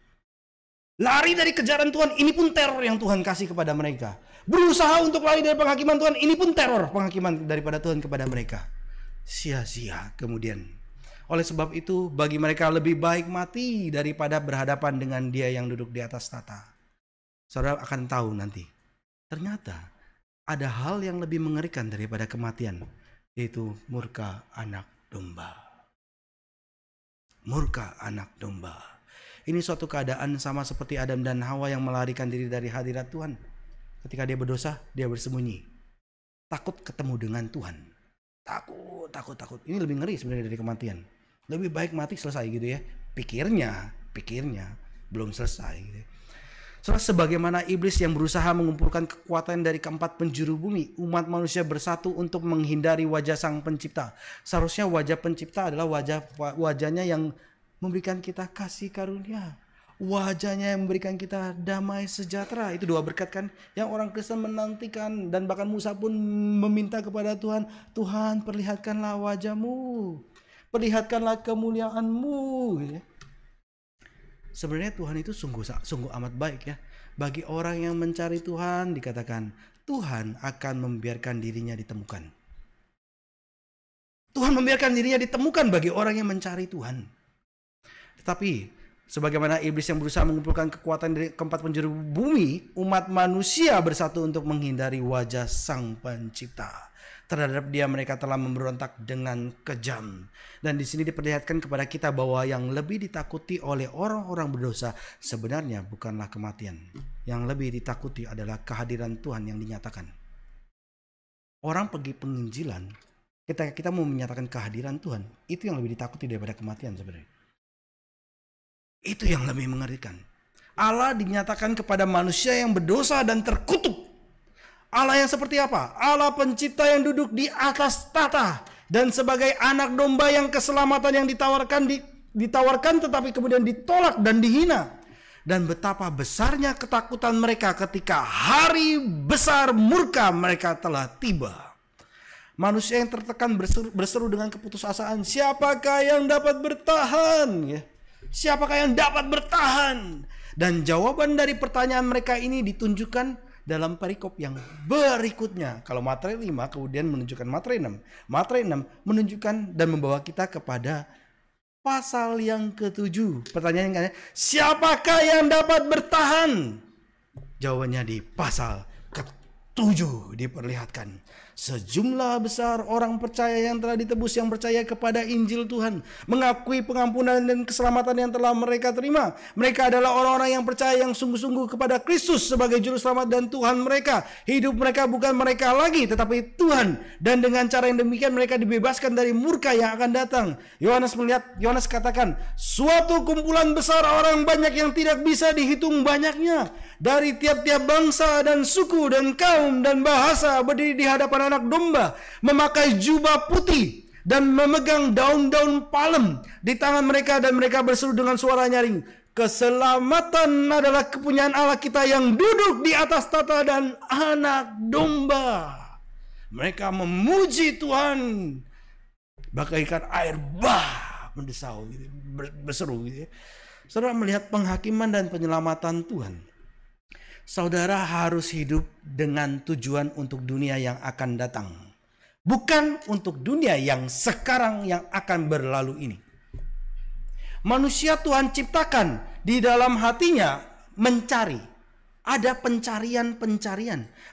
Lari dari kejaran Tuhan, ini pun teror yang Tuhan kasih kepada mereka. Berusaha untuk lari dari penghakiman Tuhan, ini pun teror penghakiman daripada Tuhan kepada mereka. Sia-sia kemudian. Oleh sebab itu bagi mereka lebih baik mati daripada berhadapan dengan Dia yang duduk di atas tata. Saudara akan tahu nanti, ternyata ada hal yang lebih mengerikan daripada kematian, yaitu murka anak domba. Murka anak domba. Ini suatu keadaan sama seperti Adam dan Hawa yang melarikan diri dari hadirat Tuhan. Ketika dia berdosa, dia bersembunyi. Takut ketemu dengan Tuhan. Takut. Ini lebih ngeri sebenarnya dari kematian. Lebih baik mati selesai gitu ya. Pikirnya belum selesai gitu ya. Soalnya sebagaimana iblis yang berusaha mengumpulkan kekuatan dari keempat penjuru bumi, umat manusia bersatu untuk menghindari wajah Sang Pencipta. Seharusnya wajah Pencipta adalah wajahnya yang memberikan kita kasih karunia, wajahnya yang memberikan kita damai sejahtera. Itu doa berkat kan yang orang Kristen menantikan, dan bahkan Musa pun meminta kepada Tuhan, Tuhan perlihatkanlah wajahmu, perlihatkanlah kemuliaanmu gitu ya. Sebenarnya Tuhan itu sungguh amat baik ya. Bagi orang yang mencari Tuhan, dikatakan Tuhan akan membiarkan dirinya ditemukan. Tuhan membiarkan dirinya ditemukan bagi orang yang mencari Tuhan. Tetapi sebagaimana iblis yang berusaha mengumpulkan kekuatan dari keempat penjuru bumi, umat manusia bersatu untuk menghindari wajah Sang Pencipta. Terhadap Dia mereka telah memberontak dengan kejam. Dan di sini diperlihatkan kepada kita bahwa yang lebih ditakuti oleh orang-orang berdosa sebenarnya bukanlah kematian. Yang lebih ditakuti adalah kehadiran Tuhan yang dinyatakan. Orang pergi penginjilan, ketika kita mau menyatakan kehadiran Tuhan, itu yang lebih ditakuti daripada kematian sebenarnya. Itu yang lebih mengerikan. Allah dinyatakan kepada manusia yang berdosa dan terkutuk. Allah yang seperti apa? Allah Pencipta yang duduk di atas tata, dan sebagai anak domba yang keselamatan yang ditawarkan tetapi kemudian ditolak dan dihina. Dan betapa besarnya ketakutan mereka ketika hari besar murka mereka telah tiba. Manusia yang tertekan berseru dengan keputusasaan, siapakah yang dapat bertahan? Siapakah yang dapat bertahan? Dan jawaban dari pertanyaan mereka ini ditunjukkan dalam perikop yang berikutnya. Kalau Matius 5 kemudian menunjukkan Matius 6. Matius 6 menunjukkan dan membawa kita kepada pasal yang ke-7. Pertanyaannya, siapakah yang dapat bertahan? Jawabannya di pasal ke-7 diperlihatkan. Sejumlah besar orang percaya yang telah ditebus, yang percaya kepada Injil Tuhan, mengakui pengampunan dan keselamatan yang telah mereka terima. Mereka adalah orang-orang yang percaya yang sungguh-sungguh kepada Kristus sebagai juru selamat dan Tuhan mereka. Hidup mereka bukan mereka lagi, tetapi Tuhan. Dan dengan cara yang demikian mereka dibebaskan dari murka yang akan datang. Yohanes katakan, suatu kumpulan besar orang banyak yang tidak bisa dihitung banyaknya, dari tiap-tiap bangsa dan suku dan kaum dan bahasa, berdiri di hadapan anak domba, memakai jubah putih dan memegang daun-daun palem di tangan mereka, dan mereka berseru dengan suara nyaring, keselamatan adalah kepunyaan Allah kita yang duduk di atas tata dan anak domba. Mereka memuji Tuhan bagaikan air bah mendesau gitu, berseru gitu ya. Saudara melihat penghakiman dan penyelamatan Tuhan, saudara harus hidup dengan tujuan untuk dunia yang akan datang, bukan untuk dunia yang sekarang yang akan berlalu ini. Manusia Tuhan ciptakan di dalam hatinya mencari, ada pencarian.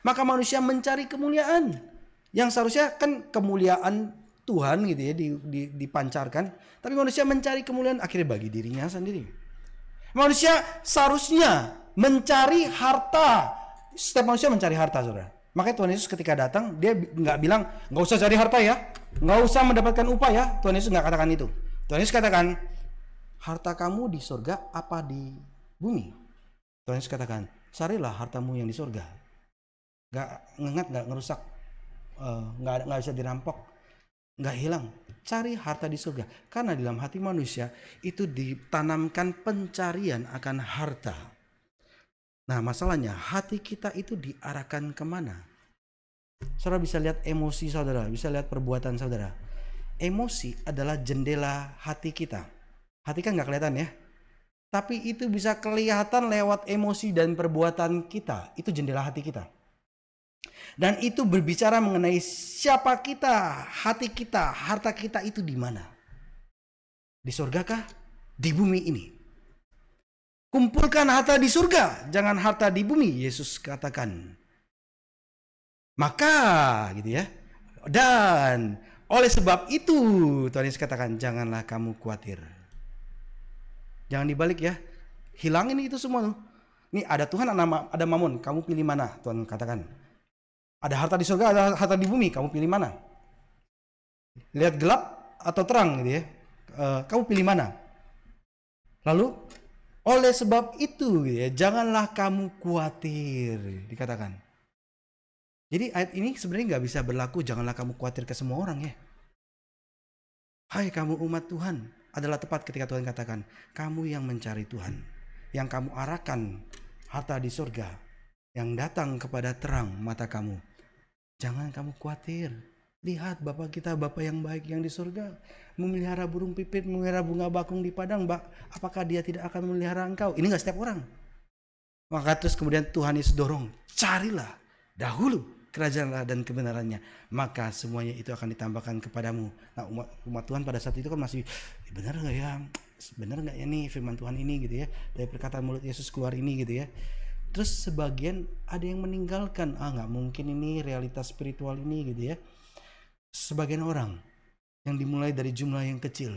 Maka manusia mencari kemuliaan, yang seharusnya kan kemuliaan Tuhan gitu ya dipancarkan, tapi manusia mencari kemuliaan akhirnya bagi dirinya sendiri. Manusia seharusnya mencari harta. Setiap manusia mencari harta, saudara. Makanya Tuhan Yesus ketika datang, dia nggak bilang, nggak usah cari harta ya, nggak usah mendapatkan upah ya. Tuhan Yesus nggak katakan itu. Tuhan Yesus katakan, harta kamu di surga apa di bumi? Tuhan Yesus katakan, carilah hartamu yang di surga. Nggak ngengat, nggak ngerusak, nggak bisa dirampok, nggak hilang. Cari harta di surga. Karena di dalam hati manusia itu ditanamkan pencarian akan harta. Nah, masalahnya hati kita itu diarahkan kemana? Saudara bisa lihat emosi saudara, bisa lihat perbuatan saudara. Emosi adalah jendela hati kita. Hati kan nggak kelihatan ya, tapi itu bisa kelihatan lewat emosi dan perbuatan kita. Itu jendela hati kita. Dan itu berbicara mengenai siapa kita, hati kita, harta kita itu di mana? Di surga kah? Di bumi ini. Kumpulkan harta di surga, jangan harta di bumi, Yesus katakan. Maka gitu ya. Dan oleh sebab itu Tuhan Yesus katakan, janganlah kamu khawatir. Jangan dibalik ya. Hilangin itu semua tuh. Nih ada Tuhan, ada Mamun, kamu pilih mana? Tuhan katakan. Ada harta di surga, ada harta di bumi, kamu pilih mana? Lihat gelap atau terang gitu ya. Kamu pilih mana? Lalu oleh sebab itu gitu ya, janganlah kamu khawatir, dikatakan. Jadi ayat ini sebenarnya nggak bisa berlaku janganlah kamu khawatir ke semua orang ya. Hai kamu umat Tuhan, adalah tepat ketika Tuhan katakan, kamu yang mencari Tuhan, yang kamu arahkan harta di surga, yang datang kepada terang mata kamu. Jangan kamu khawatir. Lihat Bapa kita, Bapa yang baik yang di surga, memelihara burung pipit, memelihara bunga bakung di padang. Apakah dia tidak akan memelihara engkau? Ini gak setiap orang. Maka terus kemudian Tuhan Yesus dorong, carilah dahulu kerajaan Allah dan kebenarannya, maka semuanya itu akan ditambahkan kepadamu. Nah umat Tuhan pada saat itu kan masih, benar gak ya? Benar gak ya nih firman Tuhan ini gitu ya? Dari perkataan mulut Yesus keluar ini gitu ya. Terus sebagian ada yang meninggalkan, gak mungkin ini realitas spiritual ini gitu ya. Sebagian orang yang dimulai dari jumlah yang kecil,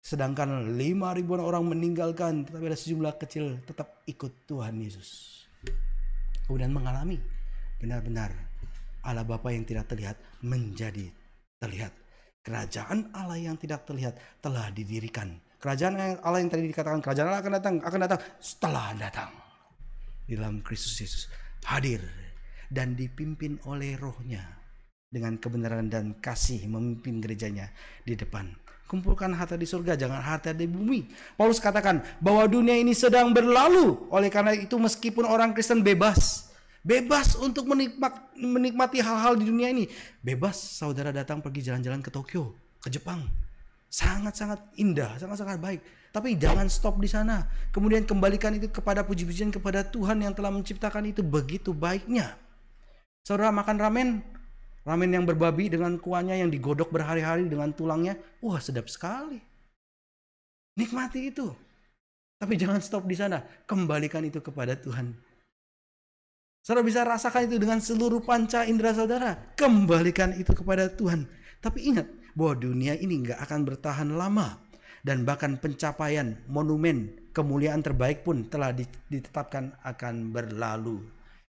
sedangkan 5.000 orang meninggalkan, tetapi ada sejumlah kecil tetap ikut Tuhan Yesus. Kemudian mengalami benar-benar Allah Bapa yang tidak terlihat menjadi terlihat. Kerajaan Allah yang tidak terlihat telah didirikan. Kerajaan Allah yang tadi dikatakan kerajaan Allah akan datang setelah datang. Di dalam Kristus Yesus hadir dan dipimpin oleh Roh-Nya. Dengan kebenaran dan kasih memimpin gerejanya di depan. Kumpulkan harta di surga, jangan harta di bumi. Paulus katakan bahwa dunia ini sedang berlalu. Oleh karena itu meskipun orang Kristen bebas untuk menikmati hal-hal di dunia ini. Bebas saudara datang pergi jalan-jalan ke Tokyo, ke Jepang. Sangat-sangat indah, sangat-sangat baik. Tapi jangan stop di sana. Kemudian kembalikan itu kepada puji-pujian kepada Tuhan yang telah menciptakan itu begitu baiknya. Saudara makan ramen yang berbabi dengan kuahnya yang digodok berhari-hari dengan tulangnya. Wah sedap sekali. Nikmati itu. Tapi jangan stop di sana. Kembalikan itu kepada Tuhan. Saudara bisa rasakan itu dengan seluruh panca indera saudara. Kembalikan itu kepada Tuhan. Tapi ingat bahwa dunia ini gak akan bertahan lama. Dan bahkan pencapaian monumen kemuliaan terbaik pun telah ditetapkan akan berlalu.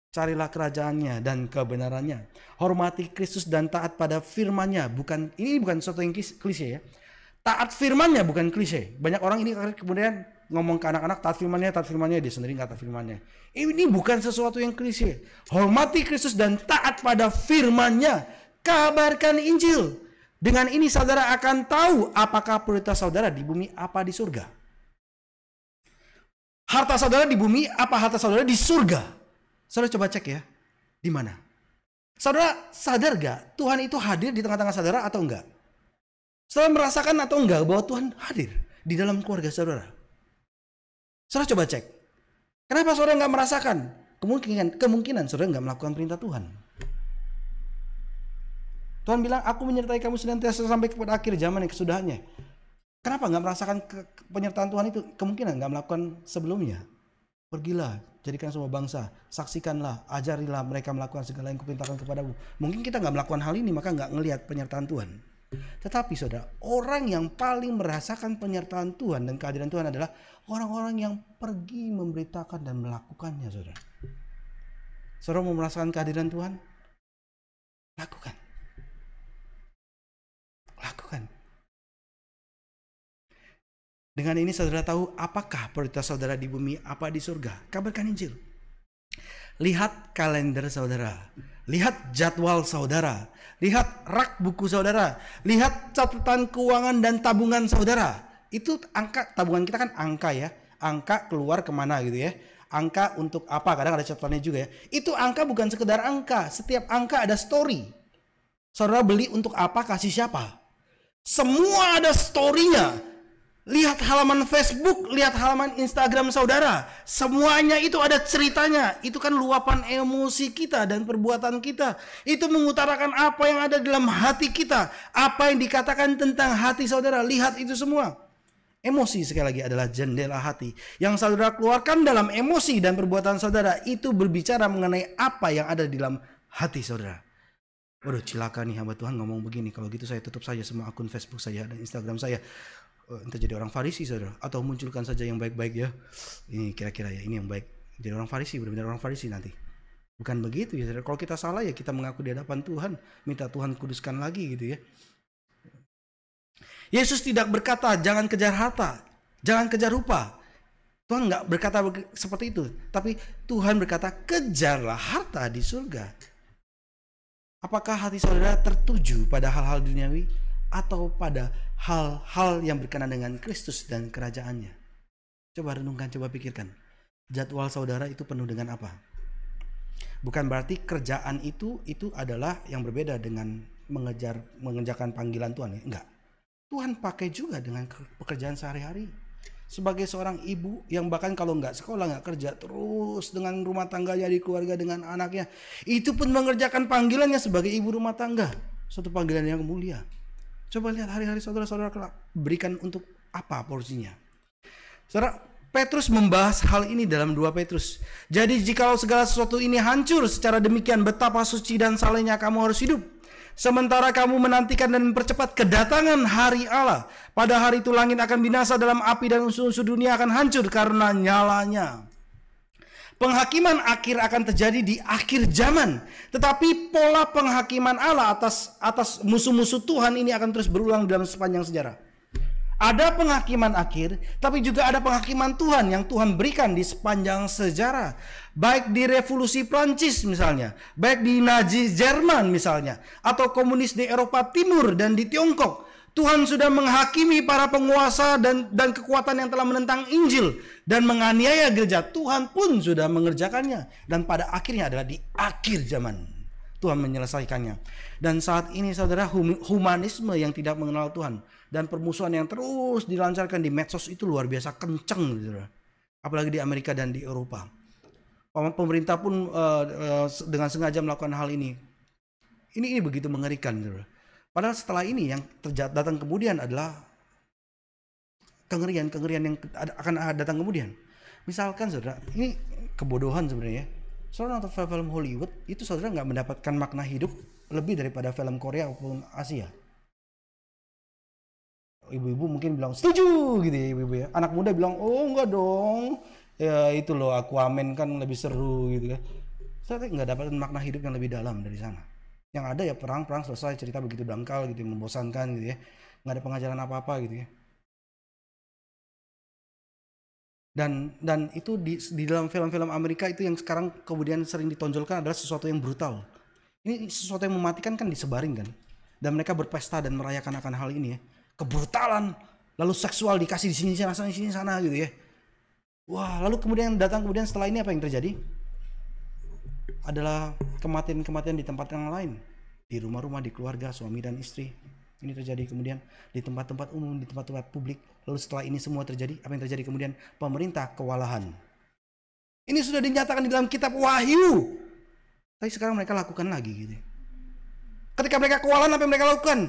Carilah kerajaannya dan kebenarannya. Hormati Kristus dan taat pada firman-Nya. Ini bukan sesuatu yang klise ya. Taat firman-Nya bukan klise. Banyak orang ini kemudian ngomong ke anak-anak taat firman-Nya, dia sendiri nggak taat firman-Nya. Ini bukan sesuatu yang klise. Hormati Kristus dan taat pada firman-Nya. Kabarkan Injil. Dengan ini saudara akan tahu apakah prioritas saudara di bumi apa di surga. Harta saudara di bumi apa harta saudara di surga. Saudara coba cek ya, di mana? Saudara sadar gak Tuhan itu hadir di tengah-tengah saudara atau enggak? Saudara merasakan atau enggak bahwa Tuhan hadir di dalam keluarga saudara? Saudara coba cek. Kenapa saudara enggak merasakan? Kemungkinan saudara enggak melakukan perintah Tuhan. Tuhan bilang, aku menyertai kamu senantiasa sampai kepada akhir zaman yang kesudahannya. Kenapa enggak merasakan penyertaan Tuhan itu? Kemungkinan enggak melakukan sebelumnya. Pergilah, jadikan semua bangsa, saksikanlah, ajarilah mereka melakukan segala yang kuperintahkan kepadamu. Mungkin kita nggak melakukan hal ini, maka nggak ngelihat penyertaan Tuhan. Tetapi saudara, orang yang paling merasakan penyertaan Tuhan dan kehadiran Tuhan adalah orang-orang yang pergi memberitakan dan melakukannya, saudara. Saudara mau merasakan kehadiran Tuhan? Lakukan. Lakukan. Dengan ini saudara tahu apakah prioritas saudara di bumi, apa di surga. Kabarkan Injil. Lihat kalender saudara. Lihat jadwal saudara. Lihat rak buku saudara. Lihat catatan keuangan dan tabungan saudara. Itu angka, tabungan kita kan angka ya. Angka keluar kemana gitu ya. Angka untuk apa, kadang ada catatannya juga ya. Itu angka bukan sekedar angka. Setiap angka ada story. Saudara beli untuk apa, kasih siapa. Semua ada story-nya. Lihat halaman Facebook, lihat halaman Instagram saudara. Semuanya itu ada ceritanya. Itu kan luapan emosi kita dan perbuatan kita. Itu mengutarakan apa yang ada dalam hati kita. Apa yang dikatakan tentang hati saudara. Lihat itu semua. Emosi sekali lagi adalah jendela hati. Yang saudara keluarkan dalam emosi dan perbuatan saudara. Itu berbicara mengenai apa yang ada di dalam hati saudara. Waduh, cilaka nih hamba Tuhan ngomong begini. Kalau gitu saya tutup saja semua akun Facebook saya dan Instagram saya. Entah jadi orang Farisi saudara, atau munculkan saja yang baik-baik ya. Ini kira-kira ya, ini yang baik. Jadi orang Farisi, benar-benar orang Farisi nanti. Bukan begitu ya saudara. Kalau kita salah ya kita mengaku di hadapan Tuhan, minta Tuhan kuduskan lagi gitu ya. Yesus tidak berkata jangan kejar harta, jangan kejar rupa. Tuhan nggak berkata seperti itu, tapi Tuhan berkata kejarlah harta di surga. Apakah hati saudara tertuju pada hal-hal duniawi atau pada hal-hal yang berkenaan dengan Kristus dan kerajaannya? Coba renungkan, coba pikirkan. Jadwal saudara itu penuh dengan apa? Bukan berarti kerjaan itu adalah yang berbeda dengan mengerjakan panggilan Tuhan. Enggak. Tuhan pakai juga dengan pekerjaan sehari-hari. Sebagai seorang ibu yang bahkan kalau nggak sekolah, nggak kerja, terus dengan rumah tangganya di keluarga dengan anaknya, itu pun mengerjakan panggilannya sebagai ibu rumah tangga. Suatu panggilan yang mulia. Coba lihat hari-hari saudara-saudara berikan untuk apa porsinya. Saudara, Petrus membahas hal ini dalam 2 Petrus. Jadi jikalau segala sesuatu ini hancur secara demikian, betapa suci dan salehnya kamu harus hidup. Sementara kamu menantikan dan mempercepat kedatangan hari Allah. Pada hari itu langit akan binasa dalam api dan unsur-unsur dunia akan hancur karena nyalanya. Penghakiman akhir akan terjadi di akhir zaman. Tetapi pola penghakiman Allah atas musuh-musuh Tuhan ini akan terus berulang dalam sepanjang sejarah. Ada penghakiman akhir, tapi juga ada penghakiman Tuhan yang Tuhan berikan di sepanjang sejarah. Baik di revolusi Prancis misalnya, baik di Nazi Jerman misalnya, atau komunis di Eropa Timur dan di Tiongkok. Tuhan sudah menghakimi para penguasa dan kekuatan yang telah menentang Injil dan menganiaya gereja. Tuhan pun sudah mengerjakannya. Dan pada akhirnya adalah di akhir zaman Tuhan menyelesaikannya. Dan saat ini saudara, humanisme yang tidak mengenal Tuhan dan permusuhan yang terus dilancarkan di medsos itu luar biasa kenceng, saudara. Apalagi di Amerika dan di Eropa. Pemerintah pun dengan sengaja melakukan hal ini. Ini begitu mengerikan, saudara. Padahal setelah ini yang datang kemudian adalah kengerian yang akan datang kemudian. Misalkan saudara, ini kebodohan sebenarnya. Saudara nonton film Hollywood, itu saudara nggak mendapatkan makna hidup lebih daripada film Korea maupun Asia. Ibu-ibu mungkin bilang setuju gitu ya ibu-ibu ya. Anak muda bilang oh enggak dong. Ya itu loh Aquaman kan lebih seru gitu ya. Saya nggak dapat makna hidup yang lebih dalam dari sana. Yang ada ya perang selesai, cerita begitu dangkal gitu, membosankan gitu ya. Nggak ada pengajaran apa-apa gitu ya. Dan itu di dalam film-film Amerika itu yang sekarang kemudian sering ditonjolkan adalah sesuatu yang brutal. Ini sesuatu yang mematikan kan disebarin kan. Dan mereka berpesta dan merayakan akan hal ini ya. Kebrutalan, lalu seksual dikasih di sini sana gitu ya. Wah, lalu kemudian setelah ini apa yang terjadi? Adalah kematian di tempat yang lain, di rumah-rumah, di keluarga, suami dan istri. Ini terjadi kemudian di tempat-tempat umum, di tempat-tempat publik. Lalu setelah ini semua terjadi, apa yang terjadi kemudian? Pemerintah kewalahan. Ini sudah dinyatakan di dalam kitab Wahyu. Tapi sekarang mereka lakukan lagi gitu. Ketika mereka kewalahan, apa yang mereka lakukan?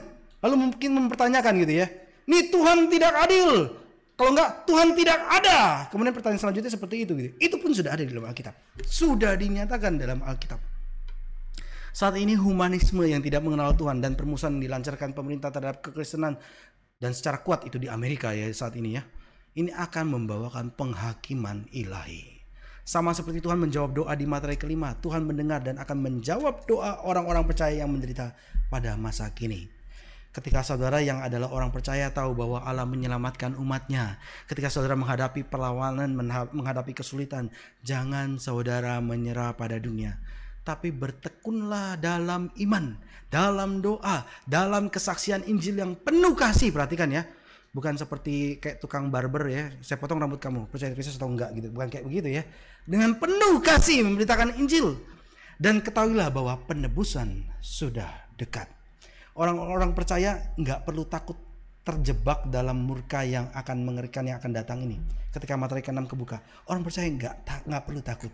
Lalu mungkin mempertanyakan gitu ya. Nih Tuhan tidak adil. Kalau enggak, Tuhan tidak ada. Kemudian pertanyaan selanjutnya seperti itu gitu. Itu pun sudah ada di dalam Alkitab. Sudah dinyatakan dalam Alkitab. Saat ini humanisme yang tidak mengenal Tuhan dan permusuhan yang dilancarkan pemerintah terhadap kekristenan dan secara kuat itu di Amerika ya saat ini ya. Ini akan membawakan penghakiman ilahi. Sama seperti Tuhan menjawab doa di Materai kelima, Tuhan mendengar dan akan menjawab doa orang-orang percaya yang menderita pada masa kini. Ketika saudara yang adalah orang percaya tahu bahwa Allah menyelamatkan umatnya, ketika saudara menghadapi perlawanan, menghadapi kesulitan, jangan saudara menyerah pada dunia, tapi bertekunlah dalam iman, dalam doa, dalam kesaksian Injil yang penuh kasih. Perhatikan ya, bukan seperti kayak tukang barber ya, saya potong rambut kamu, percaya Kristus atau enggak gitu, bukan kayak begitu ya. Dengan penuh kasih memberitakan Injil, dan ketahuilah bahwa penebusan sudah dekat. Orang-orang percaya nggak perlu takut terjebak dalam murka yang akan mengerikan yang akan datang ini. Ketika Materai ke-6 kebuka, orang percaya nggak perlu takut.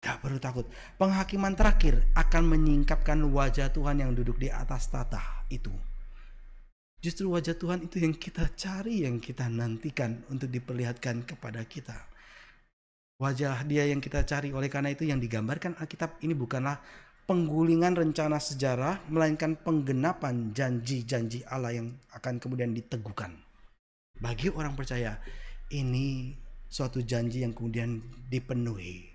Nggak perlu takut. Penghakiman terakhir akan menyingkapkan wajah Tuhan yang duduk di atas tahta itu. Justru wajah Tuhan itu yang kita cari, yang kita nantikan untuk diperlihatkan kepada kita. Wajah Dia yang kita cari. Oleh karena itu yang digambarkan Alkitab ini bukanlah penggulingan rencana sejarah, melainkan penggenapan janji-janji Allah yang akan kemudian diteguhkan. Bagi orang percaya, ini suatu janji yang kemudian dipenuhi.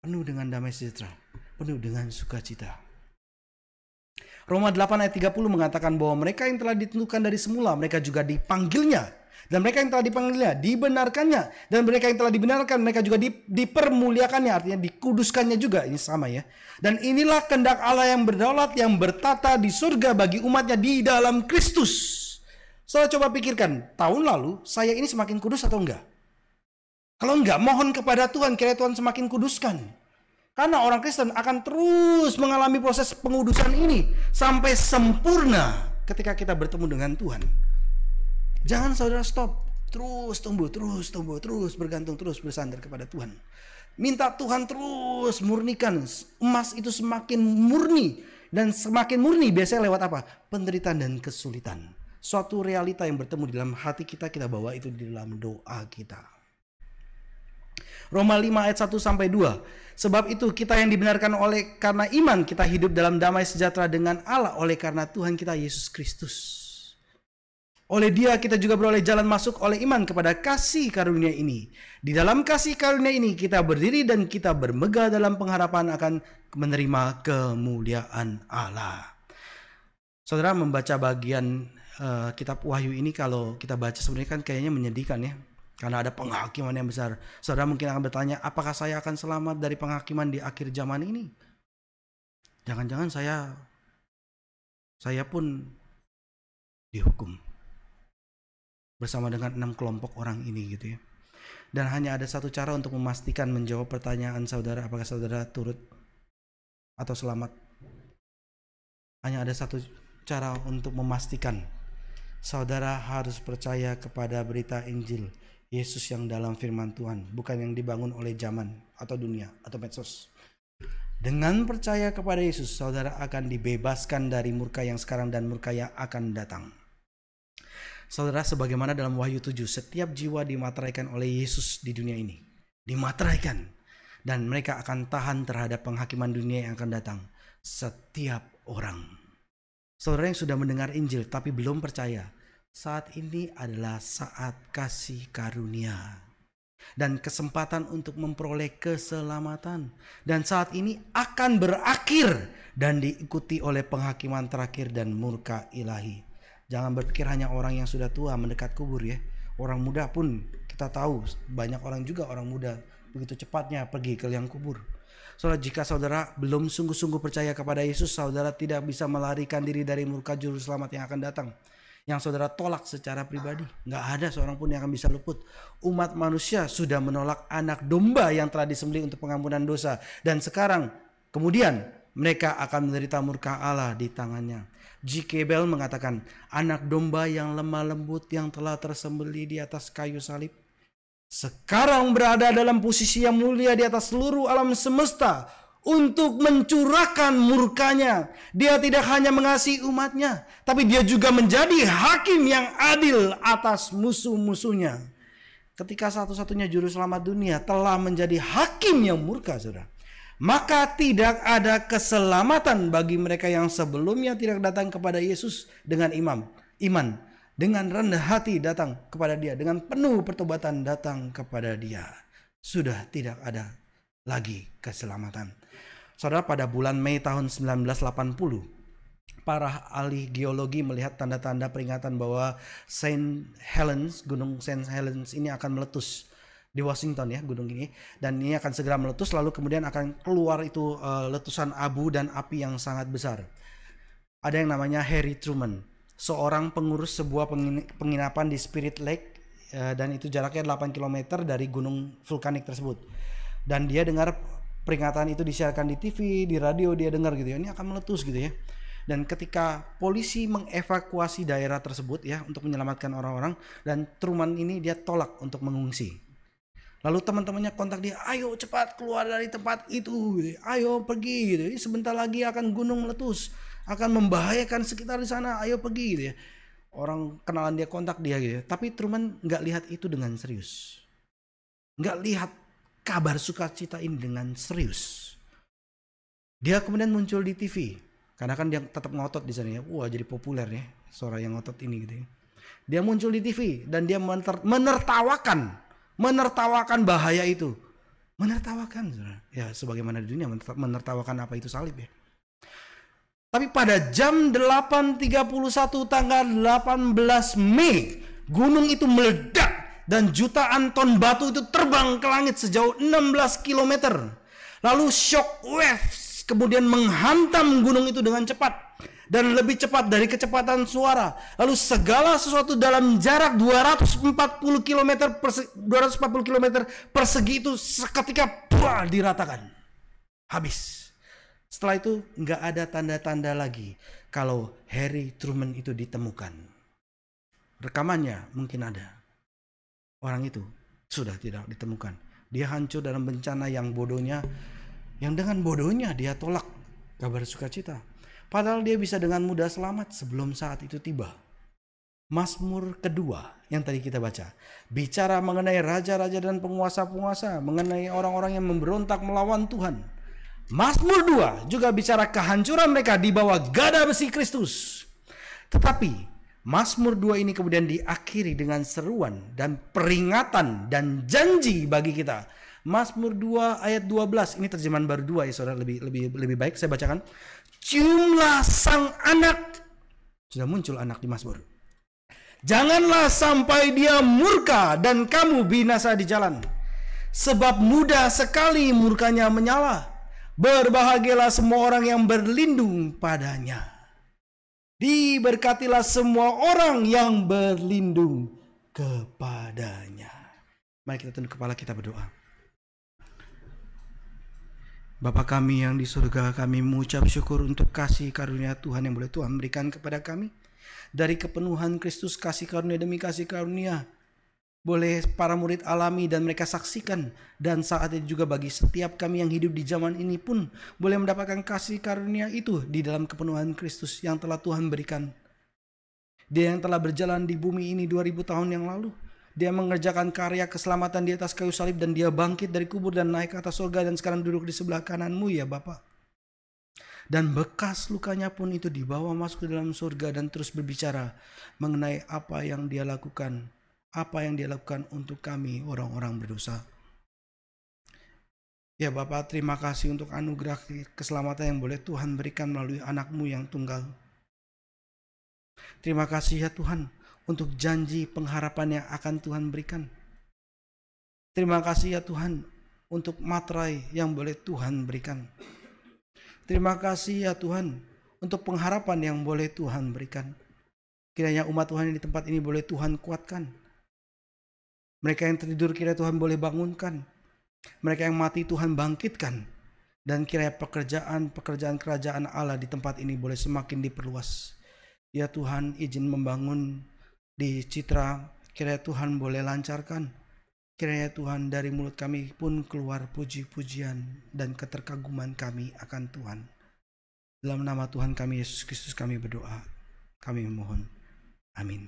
Penuh dengan damai sejahtera, penuh dengan sukacita. Roma 8 ayat 30 mengatakan bahwa mereka yang telah ditentukan dari semula, mereka juga dipanggilnya. Dan mereka yang telah dipanggilnya, dibenarkannya. Dan mereka yang telah dibenarkan, mereka juga dipermuliakannya. Artinya dikuduskannya juga. Ini sama ya. Dan inilah kehendak Allah yang berdaulat, yang bertata di surga bagi umatnya di dalam Kristus. Saudara coba pikirkan, tahun lalu saya ini semakin kudus atau enggak? Kalau enggak, mohon kepada Tuhan, kiranya Tuhan semakin kuduskan. Karena orang Kristen akan terus mengalami proses pengudusan ini sampai sempurna ketika kita bertemu dengan Tuhan. Jangan saudara stop, terus tumbuh, terus bergantung, terus bersandar kepada Tuhan. Minta Tuhan terus murnikan, emas itu semakin murni. Dan semakin murni biasanya lewat apa? Penderitaan dan kesulitan. Suatu realita yang bertemu di dalam hati kita, kita bawa itu di dalam doa kita. Roma 5 ayat 1-2. Sebab itu kita yang dibenarkan oleh karena iman, kita hidup dalam damai sejahtera dengan Allah oleh karena Tuhan kita Yesus Kristus. Oleh Dia kita juga beroleh jalan masuk oleh iman kepada kasih karunia ini. Di dalam kasih karunia ini kita berdiri dan kita bermegah dalam pengharapan akan menerima kemuliaan Allah. Saudara membaca bagian kitab Wahyu ini, kalau kita baca sebenarnya kan kayaknya menyedihkan ya. Karena ada penghakiman yang besar. Saudara mungkin akan bertanya, apakah saya akan selamat dari penghakiman di akhir zaman ini? Jangan-jangan saya pun dihukum bersama dengan 6 kelompok orang ini gitu ya. Dan hanya ada satu cara untuk memastikan menjawab pertanyaan saudara, apakah saudara turut atau selamat. Hanya ada satu cara untuk memastikan. Saudara harus percaya kepada berita Injil Yesus yang dalam firman Tuhan, bukan yang dibangun oleh zaman atau dunia atau medsos. Dengan percaya kepada Yesus, saudara akan dibebaskan dari murka yang sekarang dan murka yang akan datang. Saudara, sebagaimana dalam Wahyu 7, setiap jiwa dimateraikan oleh Yesus di dunia ini. Dimateraikan. Dan mereka akan tahan terhadap penghakiman dunia yang akan datang. Setiap orang. Saudara yang sudah mendengar Injil tapi belum percaya, saat ini adalah saat kasih karunia. Dan kesempatan untuk memperoleh keselamatan. Dan saat ini akan berakhir dan diikuti oleh penghakiman terakhir dan murka ilahi. Jangan berpikir hanya orang yang sudah tua mendekat kubur ya. Orang muda pun kita tahu banyak orang juga orang muda begitu cepatnya pergi ke liang kubur. Soalnya jika saudara belum sungguh-sungguh percaya kepada Yesus, saudara tidak bisa melarikan diri dari murka juru selamat yang akan datang. Yang saudara tolak secara pribadi. Nggak ada seorang pun yang akan bisa luput. Umat manusia sudah menolak anak domba yang telah disembelih untuk pengampunan dosa. Dan sekarang kemudian mereka akan menderita murka Allah di tangannya. G.K. Bell mengatakan, anak domba yang lemah lembut yang telah tersembelih di atas kayu salib sekarang berada dalam posisi yang mulia di atas seluruh alam semesta untuk mencurahkan murkanya. Dia tidak hanya mengasihi umatnya, tapi dia juga menjadi hakim yang adil atas musuh-musuhnya. Ketika satu-satunya juru selamat dunia telah menjadi hakim yang murka, saudara, Maka tidak ada keselamatan bagi mereka yang sebelumnya tidak datang kepada Yesus dengan iman, dengan rendah hati datang kepada Dia, dengan penuh pertobatan datang kepada Dia. Sudah tidak ada lagi keselamatan. Saudara, pada bulan Mei tahun 1980, para ahli geologi melihat tanda-tanda peringatan bahwa Gunung Saint Helens ini akan meletus di Washington ya, gunung ini, dan ini akan segera meletus, lalu kemudian akan keluar itu letusan abu dan api yang sangat besar. Ada yang namanya Harry Truman, seorang pengurus sebuah penginapan di Spirit Lake, dan itu jaraknya 8 km dari gunung vulkanik tersebut. Dan dia dengar peringatan itu disiarkan di TV, di radio, dia dengar gitu ya, ini akan meletus gitu ya. Dan ketika polisi mengevakuasi daerah tersebut ya untuk menyelamatkan orang-orang, dan Truman ini dia tolak untuk mengungsi. Lalu teman-temannya kontak dia, ayo cepat keluar dari tempat itu, gitu. Ayo pergi, gitu. Ini sebentar lagi akan gunung meletus, akan membahayakan sekitar di sana, ayo pergi, gitu ya. Orang kenalan dia kontak dia, gitu. Tapi Truman nggak lihat itu dengan serius, nggak lihat kabar sukacita ini dengan serius. Dia kemudian muncul di TV, karena kan dia tetap ngotot di sana ya, wah jadi populer ya suara yang ngotot ini, gitu ya. Dia muncul di TV dan dia menertawakan bahaya itu. Menertawakan ya, sebagaimana di dunia menertawakan apa itu salib ya. Tapi pada jam 8.31 tanggal 18 Mei, gunung itu meledak dan jutaan ton batu itu terbang ke langit sejauh 16 km. Lalu shock waves kemudian menghantam gunung itu dengan cepat dan lebih cepat dari kecepatan suara. Lalu segala sesuatu dalam jarak 240 km persegi itu seketika diratakan. Habis. Setelah itu nggak ada tanda-tanda lagi kalau Harry Truman itu ditemukan. Rekamannya mungkin ada. Orang itu sudah tidak ditemukan. Dia hancur dalam bencana yang bodohnya, yang dengan bodohnya dia tolak kabar sukacita. Padahal dia bisa dengan mudah selamat sebelum saat itu tiba. Mazmur kedua yang tadi kita baca bicara mengenai raja-raja dan penguasa-penguasa, mengenai orang-orang yang memberontak melawan Tuhan. Mazmur 2 juga bicara kehancuran mereka di bawah gada besi Kristus. Tetapi Mazmur 2 ini kemudian diakhiri dengan seruan dan peringatan dan janji bagi kita. Mazmur 2 ayat 12, ini terjemahan baru 2 ya saudara, lebih baik saya bacakan. Ciumlah sang anak. Sudah muncul anak di Mazmur. Janganlah sampai dia murka dan kamu binasa di jalan. Sebab mudah sekali murkanya menyala. Berbahagialah semua orang yang berlindung padanya. Diberkatilah semua orang yang berlindung kepadanya. Mari kita tunduk kepala, kita berdoa. Bapa kami yang di surga, kami mengucap syukur untuk kasih karunia Tuhan yang boleh Tuhan berikan kepada kami. Dari kepenuhan Kristus, kasih karunia demi kasih karunia boleh para murid alami dan mereka saksikan. Dan saat itu juga bagi setiap kami yang hidup di zaman ini pun boleh mendapatkan kasih karunia itu di dalam kepenuhan Kristus yang telah Tuhan berikan. Dia yang telah berjalan di bumi ini 2000 tahun yang lalu. Dia mengerjakan karya keselamatan di atas kayu salib dan dia bangkit dari kubur dan naik ke atas surga dan sekarang duduk di sebelah kananmu ya Bapa. Dan bekas lukanya pun itu dibawa masuk ke dalam surga dan terus berbicara mengenai apa yang dia lakukan untuk kami orang-orang berdosa. Ya Bapa, terima kasih untuk anugerah keselamatan yang boleh Tuhan berikan melalui anak-Mu yang tunggal. Terima kasih ya Tuhan untuk janji pengharapan yang akan Tuhan berikan. Terima kasih ya Tuhan untuk materai yang boleh Tuhan berikan. Terima kasih ya Tuhan untuk pengharapan yang boleh Tuhan berikan. Kiranya umat Tuhan yang di tempat ini boleh Tuhan kuatkan. Mereka yang tertidur kiranya Tuhan boleh bangunkan. Mereka yang mati Tuhan bangkitkan. Dan kiranya pekerjaan kerajaan Allah di tempat ini boleh semakin diperluas. Ya Tuhan, izin membangun di Citra, kiranya Tuhan boleh lancarkan. Kiranya Tuhan dari mulut kami pun keluar puji-pujian dan keterkaguman kami akan Tuhan. Dalam nama Tuhan kami Yesus Kristus kami berdoa. Kami memohon. Amin.